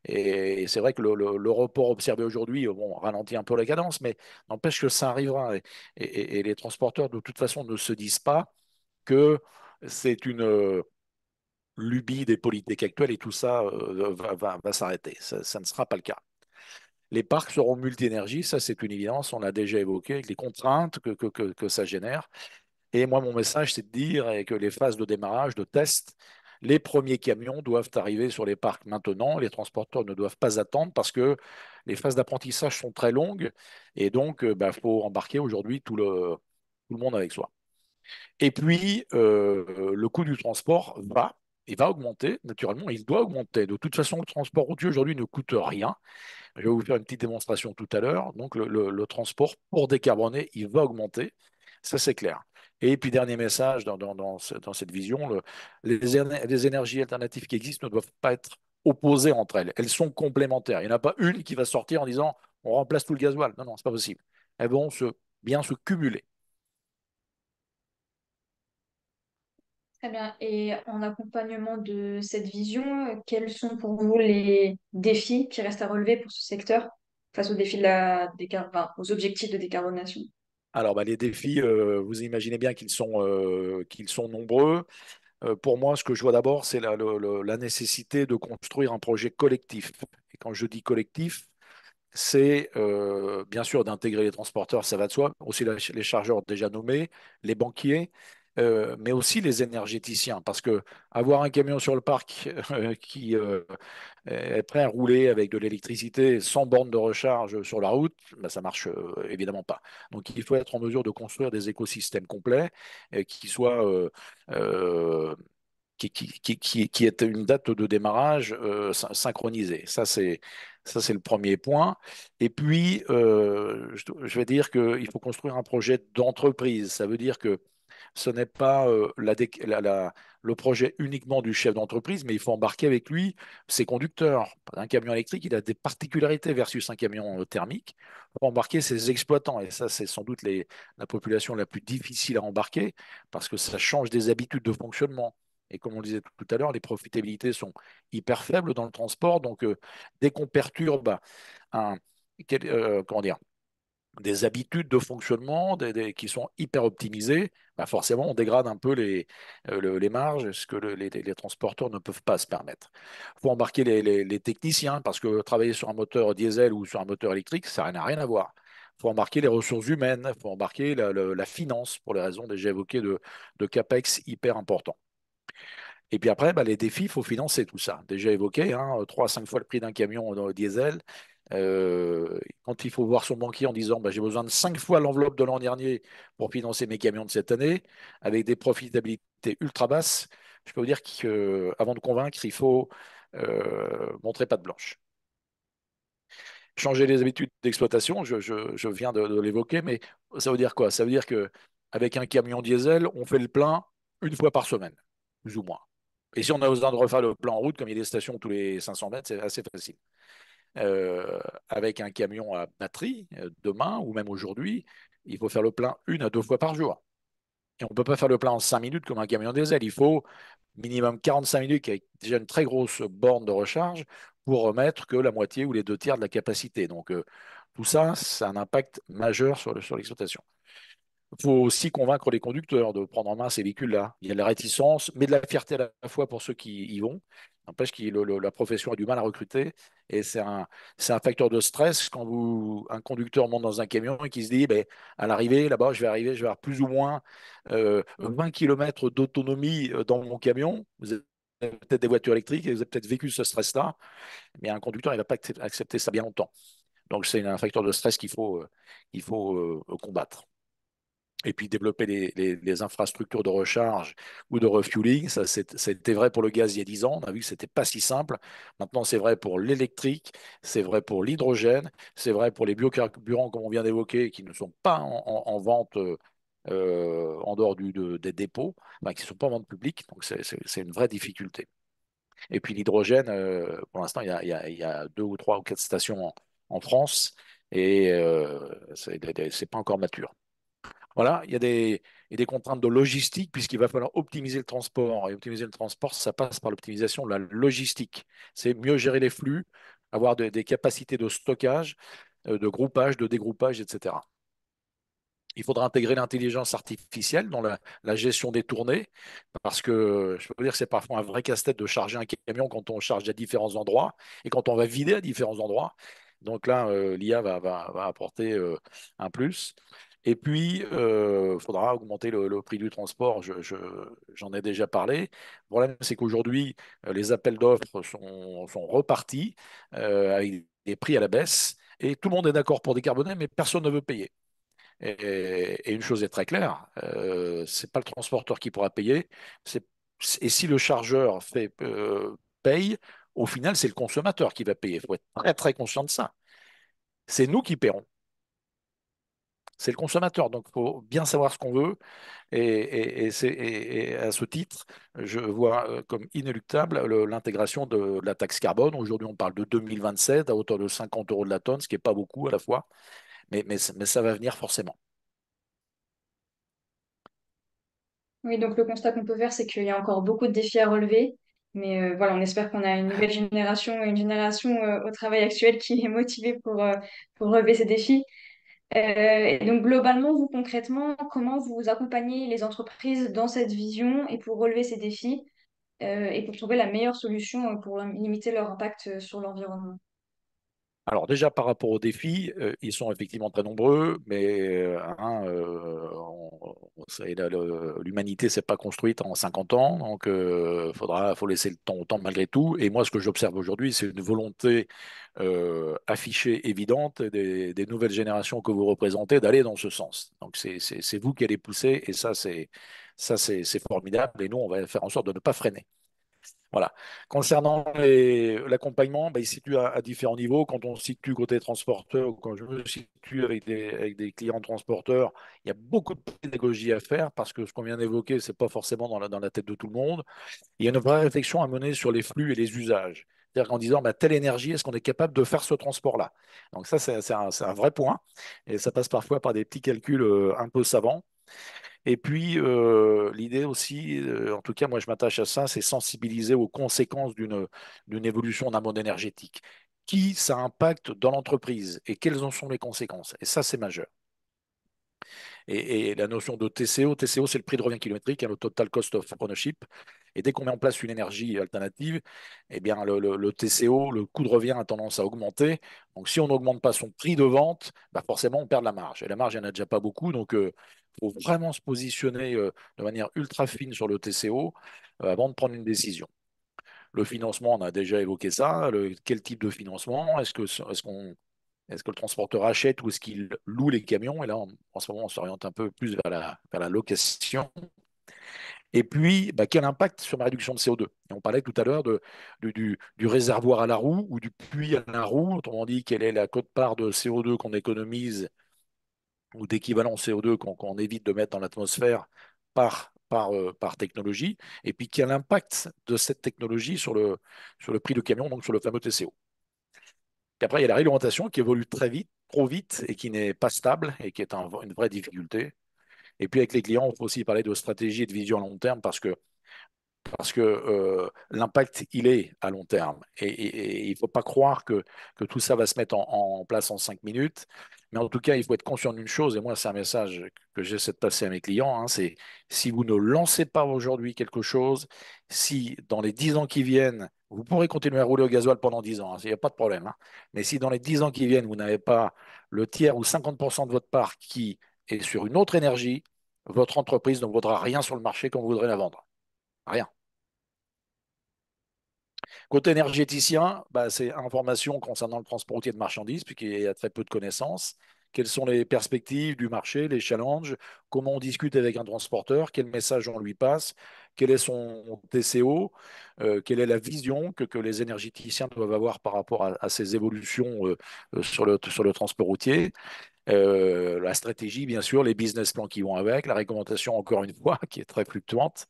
Et c'est vrai que le report observé aujourd'hui, bon, ralentit un peu la cadence, mais n'empêche que ça arrivera. Et les transporteurs, de toute façon, ne se disent pas que c'est une lubie des politiques actuelles et tout ça va s'arrêter. Ça ne sera pas le cas. Les parcs seront multi-énergie, ça c'est une évidence, on l'a déjà évoqué, avec les contraintes que ça génère. Et moi, mon message, c'est de dire que les phases de démarrage, de test, les premiers camions doivent arriver sur les parcs maintenant. Les transporteurs ne doivent pas attendre parce que les phases d'apprentissage sont très longues. Et donc, bah, faut embarquer aujourd'hui tout le monde avec soi. Et puis, le coût du transport il va augmenter, naturellement, il doit augmenter. De toute façon, le transport routier aujourd'hui ne coûte rien. Je vais vous faire une petite démonstration tout à l'heure. Donc, le transport pour décarboner, il va augmenter. Ça, c'est clair. Et puis, dernier message dans cette vision, les énergies alternatives qui existent ne doivent pas être opposées entre elles. Elles sont complémentaires. Il n'y en a pas une qui va sortir en disant on remplace tout le gasoil. Non, non, c'est pas possible. Elles vont bien se cumuler. Très bien. Et en accompagnement de cette vision, quels sont pour vous les défis qui restent à relever pour ce secteur face aux défis de enfin, aux objectifs de décarbonation? Alors, bah, les défis, vous imaginez bien qu'ils sont nombreux. Pour moi, ce que je vois d'abord, c'est la nécessité de construire un projet collectif. Et quand je dis collectif, c'est bien sûr d'intégrer les transporteurs, ça va de soi, aussi les chargeurs déjà nommés, les banquiers, mais aussi les énergéticiens. Parce que avoir un camion sur le parc qui est prêt à rouler avec de l'électricité sans borne de recharge sur la route, ben, ça marche évidemment pas. Donc il faut être en mesure de construire des écosystèmes complets qui soient qui est une date de démarrage synchronisée. Ça, c'est le premier point. Et puis, je vais dire qu'il faut construire un projet d'entreprise. Ça veut dire que ce n'est pas le projet uniquement du chef d'entreprise, mais il faut embarquer avec lui ses conducteurs. Un camion électrique, il a des particularités versus un camion thermique. Il faut embarquer ses exploitants. Et ça, c'est sans doute la population la plus difficile à embarquer parce que ça change des habitudes de fonctionnement. Et comme on le disait tout à l'heure, les profitabilités sont hyper faibles dans le transport. Donc, dès qu'on perturbe un, comment dire, des habitudes de fonctionnement qui sont hyper optimisées, bah forcément, on dégrade un peu les marges, ce que les transporteurs ne peuvent pas se permettre. Il faut embarquer les techniciens, parce que travailler sur un moteur diesel ou sur un moteur électrique, ça n'a rien à voir. Il faut embarquer les ressources humaines, il faut embarquer la finance, pour les raisons déjà évoquées de CAPEX hyper importants. Et puis après, bah, les défis, il faut financer tout ça. Déjà évoqué, hein, 3 à 5 fois le prix d'un camion diesel. Quand il faut voir son banquier en disant bah, j'ai besoin de 5 fois l'enveloppe de l'an dernier pour financer mes camions de cette année, avec des profitabilités ultra basses, je peux vous dire qu'avant de convaincre, il faut montrer patte blanche. Changer les habitudes d'exploitation, je viens de l'évoquer, mais ça veut dire quoi? Ça veut dire qu'avec un camion diesel, on fait le plein une fois par semaine, plus ou moins. Et si on a besoin de refaire le plein en route, comme il y a des stations tous les 500 mètres, c'est assez facile. Avec un camion à batterie, demain ou même aujourd'hui, il faut faire le plein 1 à 2 fois par jour. Et on ne peut pas faire le plein en 5 minutes comme un camion diesel. Il faut minimum 45 minutes avec déjà une très grosse borne de recharge pour remettre que la moitié ou les 2 tiers de la capacité. Donc tout ça, ça a un impact majeur sur l'exploitation. Il faut aussi convaincre les conducteurs de prendre en main ces véhicules-là. Il y a de la réticence, mais de la fierté à la fois pour ceux qui y vont. N'empêche que la profession a du mal à recruter et c'est un facteur de stress quand un conducteur monte dans un camion et qui se dit ben, à l'arrivée, là-bas, je vais avoir plus ou moins 20 km d'autonomie dans mon camion. Vous avez peut-être des voitures électriques et vous avez peut-être vécu ce stress-là, mais un conducteur, il ne va pas accepter ça bien longtemps. Donc c'est un facteur de stress qu'il faut combattre. Et puis développer les infrastructures de recharge ou de refueling. Ça, c'était vrai pour le gaz il y a 10 ans. On a vu que ce n'était pas si simple. Maintenant, c'est vrai pour l'électrique, c'est vrai pour l'hydrogène, c'est vrai pour les biocarburants, comme on vient d'évoquer, qui ne sont pas en vente en dehors des dépôts, enfin, qui ne sont pas en vente publique. Donc, c'est une vraie difficulté. Et puis l'hydrogène, pour l'instant, il y a 2 ou 3 ou 4 stations en France et c'est pas encore mature. Voilà, il y a des contraintes de logistique puisqu'il va falloir optimiser le transport. Et optimiser le transport, ça passe par l'optimisation de la logistique. C'est mieux gérer les flux, avoir des capacités de stockage, de groupage, de dégroupage, etc. Il faudra intégrer l'intelligence artificielle dans la gestion des tournées, parce que je peux vous dire que c'est parfois un vrai casse-tête de charger un camion quand on charge à différents endroits et quand on va vider à différents endroits. Donc là, l'IA va apporter un plus. Et puis, il faudra augmenter le prix du transport. J'en ai déjà parlé. Le problème, c'est qu'aujourd'hui, les appels d'offres sont repartis avec des prix à la baisse. Et tout le monde est d'accord pour décarboner, mais personne ne veut payer. Et une chose est très claire, c'est pas le transporteur qui pourra payer. c'est- et si le chargeur paye, au final, c'est le consommateur qui va payer. Il faut être très, très conscient de ça. C'est nous qui paierons. C'est le consommateur. Donc, il faut bien savoir ce qu'on veut. Et à ce titre, je vois comme inéluctable l'intégration de la taxe carbone. Aujourd'hui, on parle de 2027 à hauteur de 50 euros de la tonne, ce qui n'est pas beaucoup à la fois, mais ça va venir forcément. Oui, donc le constat qu'on peut faire, c'est qu'il y a encore beaucoup de défis à relever. Mais voilà, on espère qu'on a une nouvelle génération, une génération au travail actuel qui est motivée pour relever ces défis. Et donc globalement, vous concrètement, comment vous accompagnez les entreprises dans cette vision et pour relever ces défis et pour trouver la meilleure solution pour limiter leur impact sur l'environnement? Alors déjà par rapport aux défis, ils sont effectivement très nombreux, mais l'humanité s'est pas construite en 50 ans, donc faut laisser le temps au temps malgré tout. Et moi, ce que j'observe aujourd'hui, c'est une volonté affichée, évidente des nouvelles générations que vous représentez d'aller dans ce sens. Donc c'est vous qui allez pousser, et ça c'est formidable. Et nous, on va faire en sorte de ne pas freiner. Voilà. Concernant l'accompagnement, bah, il se situe à différents niveaux. Quand on se situe côté transporteur ou quand je me situe avec des clients transporteurs, il y a beaucoup de pédagogie à faire parce que ce qu'on vient d'évoquer, ce n'est pas forcément dans la tête de tout le monde. Il y a une vraie réflexion à mener sur les flux et les usages. C'est-à-dire qu'en disant, bah, telle énergie, est-ce qu'on est capable de faire ce transport-là? Donc ça, c'est un vrai point. Et ça passe parfois par des petits calculs un peu savants. Et puis, l'idée aussi, en tout cas, moi je m'attache à ça, c'est sensibiliser aux conséquences d'une évolution d'un mode énergétique. qui ça impacte dans l'entreprise et quelles en sont les conséquences. Et ça, c'est majeur. Et la notion de TCO, TCO, c'est le prix de revient kilométrique, hein, le total cost of ownership. Et dès qu'on met en place une énergie alternative, eh bien, le TCO, le coût de revient a tendance à augmenter. Donc, si on n'augmente pas son prix de vente, bah forcément, on perd de la marge. Et la marge, il n'y en a déjà pas beaucoup. Donc, il faut vraiment se positionner de manière ultra fine sur le TCO avant de prendre une décision. Le financement, on a déjà évoqué ça. Quel type de financement? Est-ce que le transporteur achète ou est-ce qu'il loue les camions? Et là, en ce moment, on s'oriente un peu plus vers la location. Et puis, bah, quel impact sur ma réduction de CO2? Et on parlait tout à l'heure du réservoir à la roue ou du puits à la roue. Autrement dit, quelle est la quote-part de CO2 qu'on économise ou d'équivalent CO2 qu'on évite de mettre dans l'atmosphère par technologie? Et puis, quel impact de cette technologie sur le prix du camion, donc sur le fameux TCO? Et après, il y a la réglementation qui évolue très vite, trop vite, et qui n'est pas stable et qui est une vraie difficulté. Et puis avec les clients, on peut aussi parler de stratégie et de vision à long terme parce que l'impact, il est à long terme. Et il ne faut pas croire que tout ça va se mettre en place en 5 minutes. Mais en tout cas, il faut être conscient d'une chose, et moi, c'est un message que j'essaie de passer à mes clients, hein, c'est si vous ne lancez pas aujourd'hui quelque chose, si dans les 10 ans qui viennent, vous pourrez continuer à rouler au gasoil pendant 10 ans, hein, il n'y a pas de problème, hein. Mais si dans les 10 ans qui viennent, vous n'avez pas le tiers ou 50% de votre part qui est sur une autre énergie, votre entreprise ne vaudra rien sur le marché quand vous voudrez la vendre. Rien. Côté énergéticien, bah, c'est information concernant le transport routier de marchandises, puisqu'il y a très peu de connaissances. Quelles sont les perspectives du marché, les challenges, comment on discute avec un transporteur, quel message on lui passe, quel est son TCO, quelle est la vision que les énergéticiens doivent avoir par rapport à ces évolutions sur le transport routier. La stratégie, bien sûr, les business plans qui vont avec, la réglementation, encore une fois, qui est très fluctuante.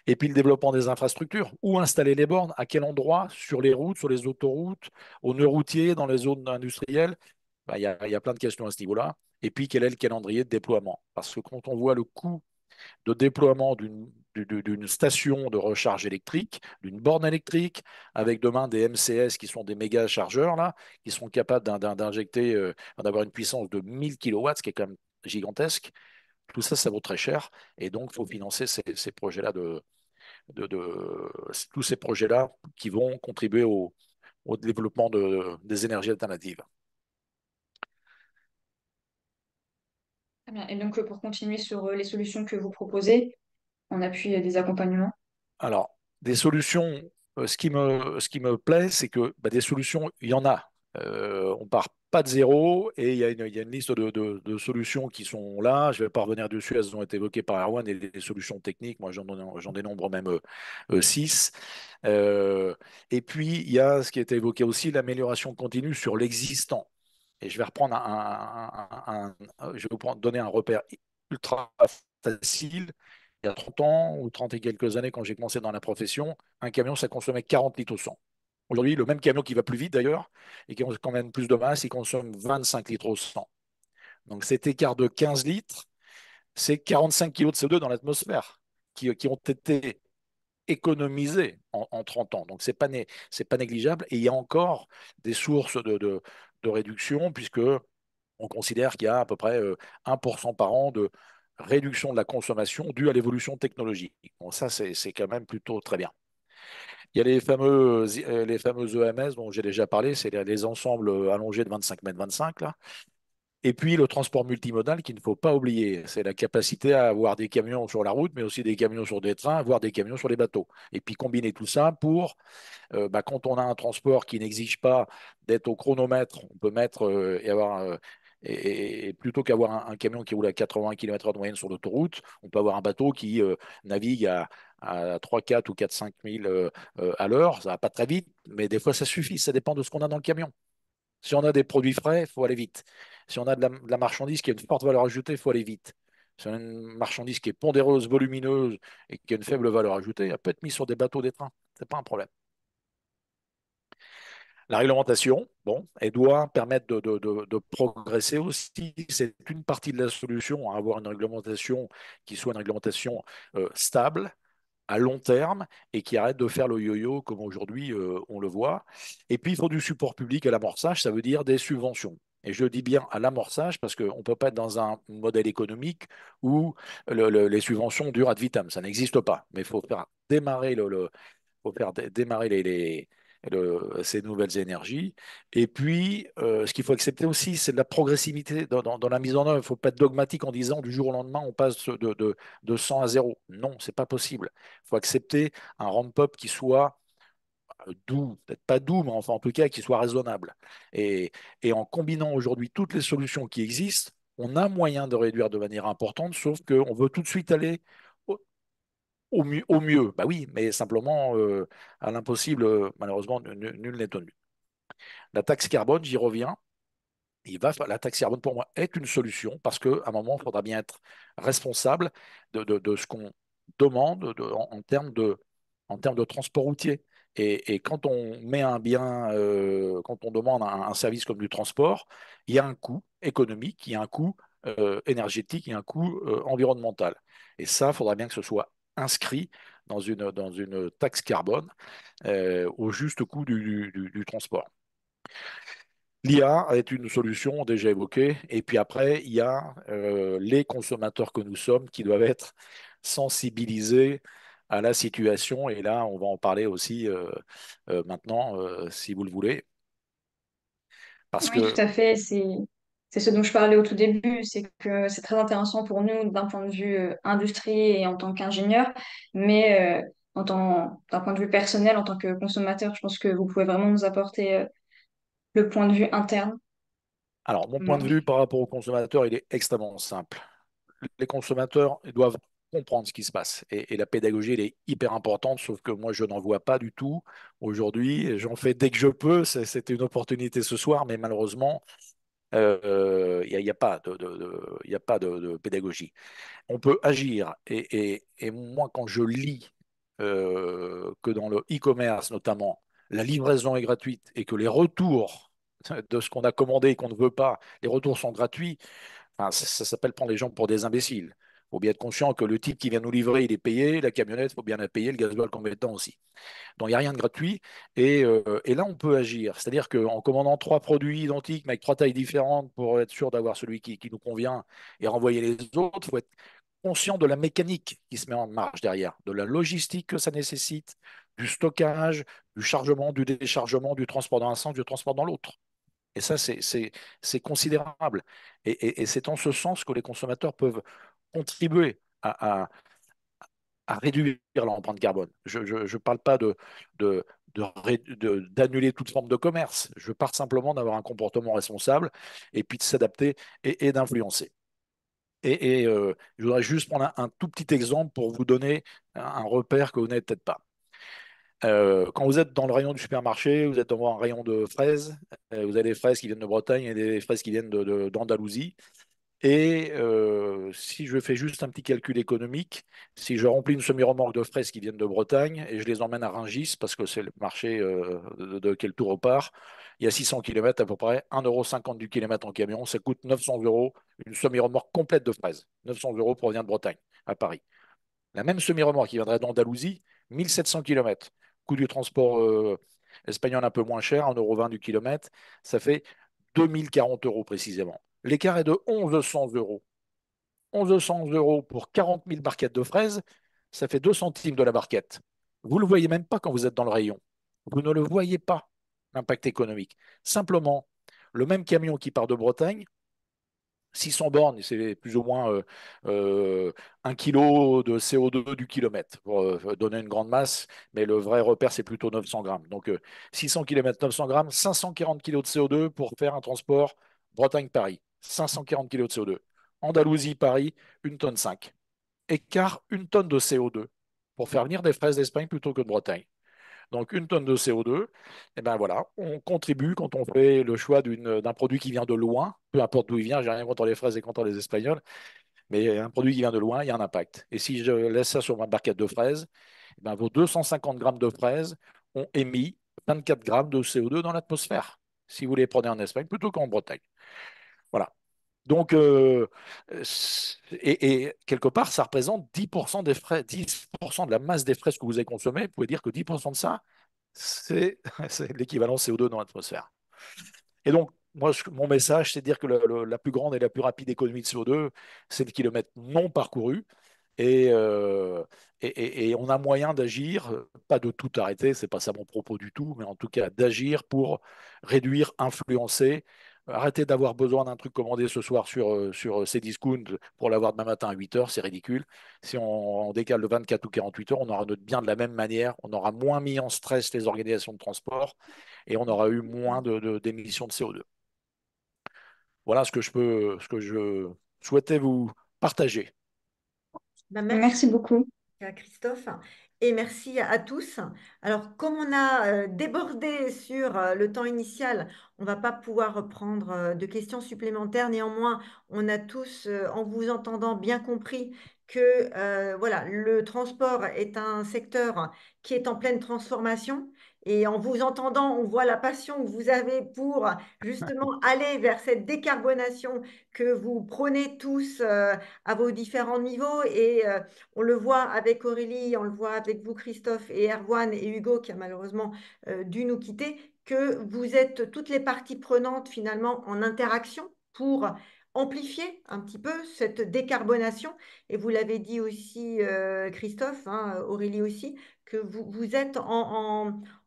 Et puis le développement des infrastructures. Où installer les bornes? À quel endroit? Sur les routes, sur les autoroutes, aux nœuds routiers, dans les zones industrielles? Ben, il y a plein de questions à ce niveau-là. Et puis quel est le calendrier de déploiement? Parce que quand on voit le coût de déploiement d'une station de recharge électrique, d'une borne électrique, avec demain des MCS qui sont des méga chargeurs, là, qui seront capables d'injecter, d'avoir une puissance de 1000 kilowatts, ce qui est quand même gigantesque. Tout ça, ça vaut très cher. Et donc, il faut financer ces projets-là tous ces projets-là qui vont contribuer au développement des énergies alternatives. Très bien. Et donc, pour continuer sur les solutions que vous proposez, en appui des accompagnements. Alors, des solutions, ce qui me plaît, c'est que bah, des solutions, il y en a. On part pas de zéro et il y a une liste de solutions qui sont là. Je ne vais pas revenir dessus, elles ont été évoquées par Erwan et les solutions techniques. Moi, j'en dénombre même 6. Et puis, il y a ce qui a été évoqué aussi, l'amélioration continue sur l'existant. Et je vais reprendre je vais donner un repère ultra facile. Il y a 30 ans ou 30 et quelques années, quand j'ai commencé dans la profession, un camion, ça consommait 40 litres au 100. Aujourd'hui, le même camion qui va plus vite d'ailleurs et qui a quand même plus de masse, il consomme 25 litres au 100. Donc cet écart de 15 litres, c'est 45 kilos de CO2 dans l'atmosphère qui ont été économisés en 30 ans. Donc c'est pas négligeable. Et il y a encore des sources de réduction, puisque on considère qu'il y a à peu près 1% par an de réduction de la consommation due à l'évolution technologique. Bon, ça, c'est quand même plutôt très bien. Il y a les fameuses EMS dont j'ai déjà parlé, c'est les ensembles allongés de 25 mètres 25 là. Et puis le transport multimodal qu'il ne faut pas oublier, c'est la capacité à avoir des camions sur la route, mais aussi des camions sur des trains, voire des camions sur les bateaux. Et puis combiner tout ça pour bah, quand on a un transport qui n'exige pas d'être au chronomètre, on peut mettre et plutôt qu'avoir un camion qui roule à 80 km/h de moyenne sur l'autoroute, on peut avoir un bateau qui navigue à 3, 4 ou 4, 5 000 à l'heure. Ça va pas très vite, mais des fois ça suffit. Ça dépend de ce qu'on a dans le camion. Si on a des produits frais, il faut aller vite. Si on a de la marchandise qui a une forte valeur ajoutée, il faut aller vite. Si on a une marchandise qui est pondéreuse, volumineuse et qui a une faible valeur ajoutée, elle peut être mise sur des bateaux, des trains. Ce n'est pas un problème. La réglementation, bon, elle doit permettre de progresser aussi. C'est une partie de la solution à avoir une réglementation qui soit une réglementation stable, à long terme et qui arrête de faire le yo-yo comme aujourd'hui on le voit. Et puis, il faut du support public à l'amorçage, ça veut dire des subventions. Et je dis bien à l'amorçage parce qu'on ne peut pas être dans un modèle économique où les subventions durent ad vitam. Ça n'existe pas. Mais il faut faire démarrer faut faire démarrer ces nouvelles énergies. Et puis, ce qu'il faut accepter aussi, c'est de la progressivité dans la mise en œuvre. Il ne faut pas être dogmatique en disant du jour au lendemain, on passe de 100 à 0. Non, c'est pas possible. Il faut accepter un ramp-up qui soit doux, peut-être pas doux, mais enfin en tout cas qui soit raisonnable. Et, et en combinant aujourd'hui toutes les solutions qui existent, on a moyen de réduire de manière importante, sauf qu'on veut tout de suite aller au mieux. Bah oui, mais simplement à l'impossible, malheureusement, nul n'est tenu. La taxe carbone, j'y reviens. La taxe carbone, pour moi, est une solution parce qu'à un moment, il faudra bien être responsable de ce qu'on demande en termes de transport routier. Et quand on met un bien, quand on demande un service comme du transport, il y a un coût économique, il y a un coût énergétique, il y a un coût environnemental. Et ça, il faudra bien que ce soit inscrit dans une taxe carbone au juste coût du transport. L'IA est une solution déjà évoquée. Et puis après, il y a les consommateurs que nous sommes qui doivent être sensibilisés à la situation. Et là, on va en parler aussi maintenant, si vous le voulez. Parce Oui, que, tout à fait. C'est ce dont je parlais au tout début. C'est que c'est très intéressant pour nous d'un point de vue industrie et en tant qu'ingénieur. Mais d'un point de vue personnel, en tant que consommateur, je pense que vous pouvez vraiment nous apporter le point de vue interne. alors, mon point de Donc, vue par rapport aux consommateurs, il est extrêmement simple. Les consommateurs ils doivent comprendre ce qui se passe. Et la pédagogie, elle est hyper importante, sauf que moi, je n'en vois pas du tout aujourd'hui. J'en fais dès que je peux. C'était une opportunité ce soir, mais malheureusement, il y a pas il y a pas de pédagogie. On peut agir. Et moi, quand je lis que dans le e-commerce, notamment, la livraison est gratuite et que les retours de ce qu'on a commandé et qu'on ne veut pas, les retours sont gratuits, enfin, ça s'appelle prendre les gens pour des imbéciles. Il faut bien être conscient que le type qui vient nous livrer, il est payé, la camionnette, il faut bien la payer, le gasoil qu'on met dedans aussi. Donc, il n'y a rien de gratuit. Et là, on peut agir. C'est-à-dire qu'en commandant trois produits identiques, mais avec trois tailles différentes pour être sûr d'avoir celui qui nous convient et renvoyer les autres, il faut être conscient de la mécanique qui se met en marche derrière, de la logistique que ça nécessite, du stockage, du chargement, du déchargement, du transport dans un sens, du transport dans l'autre. Et ça, c'est considérable. Et c'est en ce sens que les consommateurs peuvent contribuer à réduire l'empreinte carbone. Je ne parle pas de, d'annuler toute forme de commerce. Je parle simplement d'avoir un comportement responsable et puis de s'adapter et d'influencer. Je voudrais juste prendre un tout petit exemple pour vous donner un repère que vous n'avez peut-être pas. Quand vous êtes dans le rayon du supermarché, vous êtes dans un rayon de fraises, vous avez des fraises qui viennent de Bretagne et des fraises qui viennent d'Andalousie. Et si je fais juste un petit calcul économique, si je remplis une semi-remorque de fraises qui viennent de Bretagne et je les emmène à Rungis, parce que c'est le marché de quel tour au part, il y a 600 km à peu près, 1,50 € du kilomètre en camion, ça coûte 900 € une semi-remorque complète de fraises. 900 € pour venir de Bretagne à Paris. La même semi-remorque qui viendrait d'Andalousie, 1700 km. Coût du transport espagnol un peu moins cher, 1,20 € du kilomètre, ça fait 2040 € précisément. L'écart est de 1100 €. 1100 € pour 40 000 barquettes de fraises, ça fait 2 centimes de la barquette. Vous ne le voyez même pas quand vous êtes dans le rayon. Vous ne le voyez pas, l'impact économique. Simplement, le même camion qui part de Bretagne, 600 bornes, c'est plus ou moins 1 kg de CO2 du kilomètre, pour donner une grande masse, mais le vrai repère, c'est plutôt 900 grammes. Donc 600 km, 900 grammes, 540 kg de CO2 pour faire un transport Bretagne-Paris. 540 kg de CO2. Andalousie-Paris, 1,5 tonne. Écart 1 tonne de CO2 pour faire venir des fraises d'Espagne plutôt que de Bretagne. Donc 1 tonne de CO2, et ben voilà, on contribue quand on fait le choix d'un produit qui vient de loin, peu importe d'où il vient, j'ai rien contre les fraises et contre les Espagnols, mais un produit qui vient de loin, il y a un impact. Et si je laisse ça sur ma barquette de fraises, eh ben, vos 250 grammes de fraises ont émis 24 grammes de CO2 dans l'atmosphère, si vous les prenez en Espagne plutôt qu'en Bretagne. Voilà. Donc, et quelque part, ça représente 10% des frais, 10% de la masse des frais que vous avez consommé. Vous pouvez dire que 10% de ça, c'est c'est l'équivalent CO2 dans l'atmosphère. Et donc, moi, mon message, c'est de dire que la plus grande et la plus rapide économie de CO2, c'est le kilomètre non parcouru. Et, euh, et on a moyen d'agir, pas de tout arrêter, c'est pas ça mon propos du tout, mais en tout cas d'agir pour réduire, influencer, arrêter d'avoir besoin d'un truc commandé ce soir sur Cdiscount pour l'avoir demain matin à 8 heures, c'est ridicule. Si on décale de 24 ou 48 heures, on aura notre bien de la même manière, on aura moins mis en stress les organisations de transport et on aura eu moins d'émissions de CO2. Voilà ce que je souhaitais vous partager. Ben, merci Merci beaucoup. à Christophe et merci à tous. Alors, comme on a débordé sur le temps initial, on ne va pas pouvoir reprendre de questions supplémentaires. Néanmoins, on a tous, en vous entendant, bien compris que voilà, le transport est un secteur qui est en pleine transformation. Et en vous entendant, on voit la passion que vous avez pour justement aller vers cette décarbonation que vous prenez tous à vos différents niveaux. Et on le voit avec Aurélie, on le voit avec vous, Christophe, et Erwan et Hugo, qui a malheureusement dû nous quitter, que vous êtes toutes les parties prenantes finalement en interaction pour amplifier un petit peu cette décarbonation. Et vous l'avez dit aussi, Christophe, hein, Aurélie aussi, que vous êtes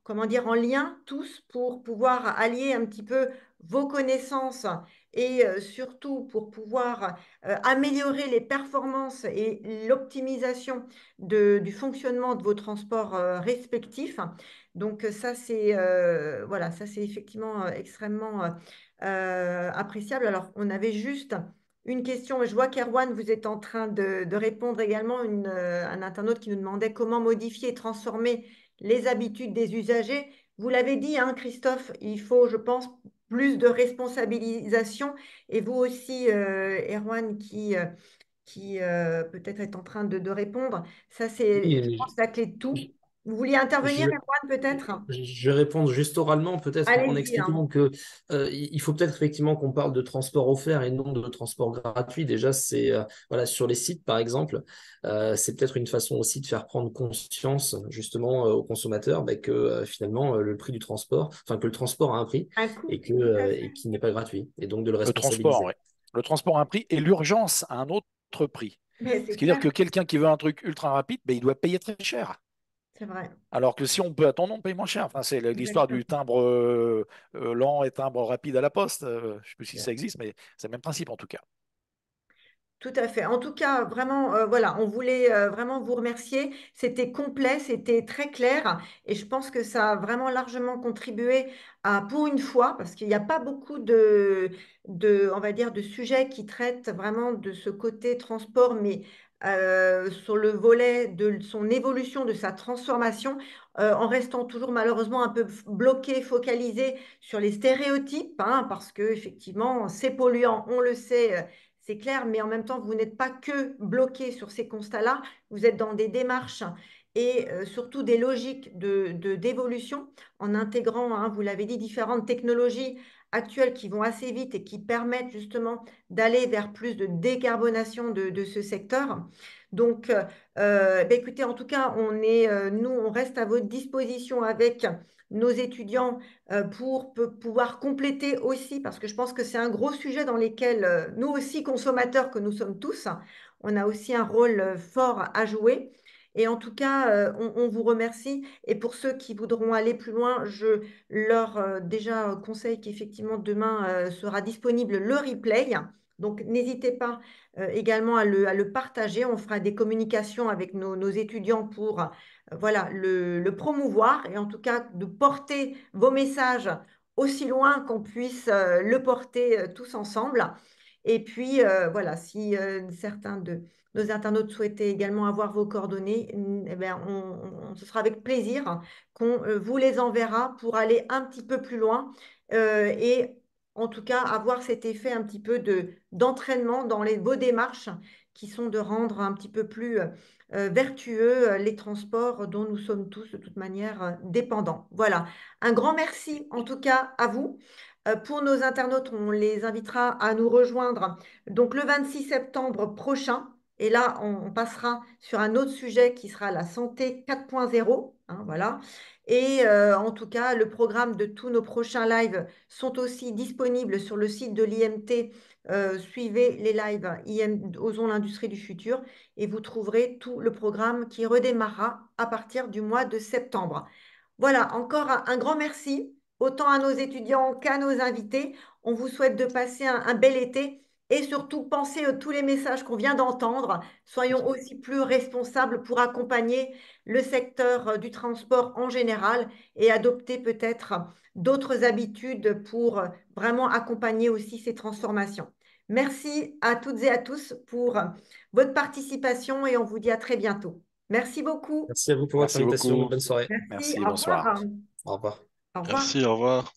comment dire, en lien tous pour pouvoir allier un petit peu vos connaissances et surtout pour pouvoir améliorer les performances et l'optimisation du fonctionnement de vos transports respectifs. Donc ça, c'est voilà, ça, c'est effectivement extrêmement appréciable. Alors, on avait juste une question, et je vois qu'Erwan, vous êtes en train de répondre également, un internaute qui nous demandait comment modifier et transformer les habitudes des usagers. Vous l'avez dit, hein, Christophe, il faut, je pense, plus de responsabilisation. Et vous aussi, Erwan, qui peut-être est en train de répondre. Ça, c'est, je pense, Oui, la clé de tout. Vous vouliez intervenir, je, Erwan, peut-être? je vais répondre juste oralement, peut-être en Allez-y, expliquant hein. que il faut peut-être effectivement qu'on parle de transport offert et non de transport gratuit. Déjà, c'est voilà, sur les sites, par exemple, c'est peut-être une façon aussi de faire prendre conscience justement aux consommateurs que finalement le prix du transport, enfin que le transport a un prix Un coup, et que tout à et fait. qu'il n'est pas gratuit, et donc de le Le transport, responsabiliser. oui. Le transport a un prix et l'urgence a un autre prix. Mais Ce c'est qui veut dire clair, que quelqu'un qui veut un truc ultra rapide, ben, il doit payer très cher. c'est vrai. Alors que si on peut attendre, on paye moins cher. Enfin, c'est l'histoire du Exactement. timbre lent et timbre rapide à la poste. Je ne sais plus si ça existe, mais c'est le même principe en tout cas. Tout à fait. En tout cas, vraiment, voilà, on voulait vraiment vous remercier. C'était complet, c'était très clair et je pense que ça a vraiment largement contribué à, pour une fois, parce qu'il n'y a pas beaucoup on va dire, de sujets qui traitent vraiment de ce côté transport, mais sur le volet de son évolution, de sa transformation, en restant toujours malheureusement un peu bloqué, focalisé sur les stéréotypes, hein, parce que effectivement, c'est polluant, on le sait. C'est clair, mais en même temps, vous n'êtes pas que bloqué sur ces constats-là, vous êtes dans des démarches et surtout des logiques d'évolution en intégrant, hein, vous l'avez dit, différentes technologies actuelles qui vont assez vite et qui permettent justement d'aller vers plus de décarbonation de ce secteur. Donc, ben écoutez, en tout cas, nous, on reste à votre disposition avec nos étudiants pour pouvoir compléter aussi, parce que je pense que c'est un gros sujet dans lequel nous aussi, consommateurs que nous sommes tous, on a aussi un rôle fort à jouer. Et en tout cas, on vous remercie. Et pour ceux qui voudront aller plus loin, je leur déjà conseille qu'effectivement demain sera disponible le replay. Donc n'hésitez pas également à le partager. On fera des communications avec nos étudiants pour voilà, le promouvoir et en tout cas de porter vos messages aussi loin qu'on puisse le porter tous ensemble. Et puis, voilà, si certains de nos internautes souhaitaient également avoir vos coordonnées, eh bien, ce sera avec plaisir qu'on vous les enverra pour aller un petit peu plus loin et en tout cas avoir cet effet un petit peu d'entraînement dans vos démarches qui sont de rendre un petit peu plus vertueux les transports dont nous sommes tous de toute manière dépendants. Voilà, un grand merci en tout cas à vous. Pour nos internautes, on les invitera à nous rejoindre donc le 26 septembre prochain. Et là, on passera sur un autre sujet qui sera la santé 4.0. Hein, voilà. Et en tout cas, le programme de tous nos prochains lives sont aussi disponibles sur le site de l'IMT. Suivez les lives Osons l'industrie du futur et vous trouverez tout le programme qui redémarrera à partir du mois de septembre. Voilà, encore un grand merci, autant à nos étudiants qu'à nos invités. On vous souhaite de passer un bel été et surtout pensez à tous les messages qu'on vient d'entendre. Soyons aussi plus responsables pour accompagner le secteur du transport en général et adopter peut-être d'autres habitudes pour vraiment accompagner aussi ces transformations. Merci à toutes et à tous pour votre participation et on vous dit à très bientôt. Merci beaucoup. Merci à vous pour votre Merci invitation. beaucoup. Bonne soirée. Merci. Merci, Au bonsoir. revoir. Au revoir. Au revoir. Merci, au revoir.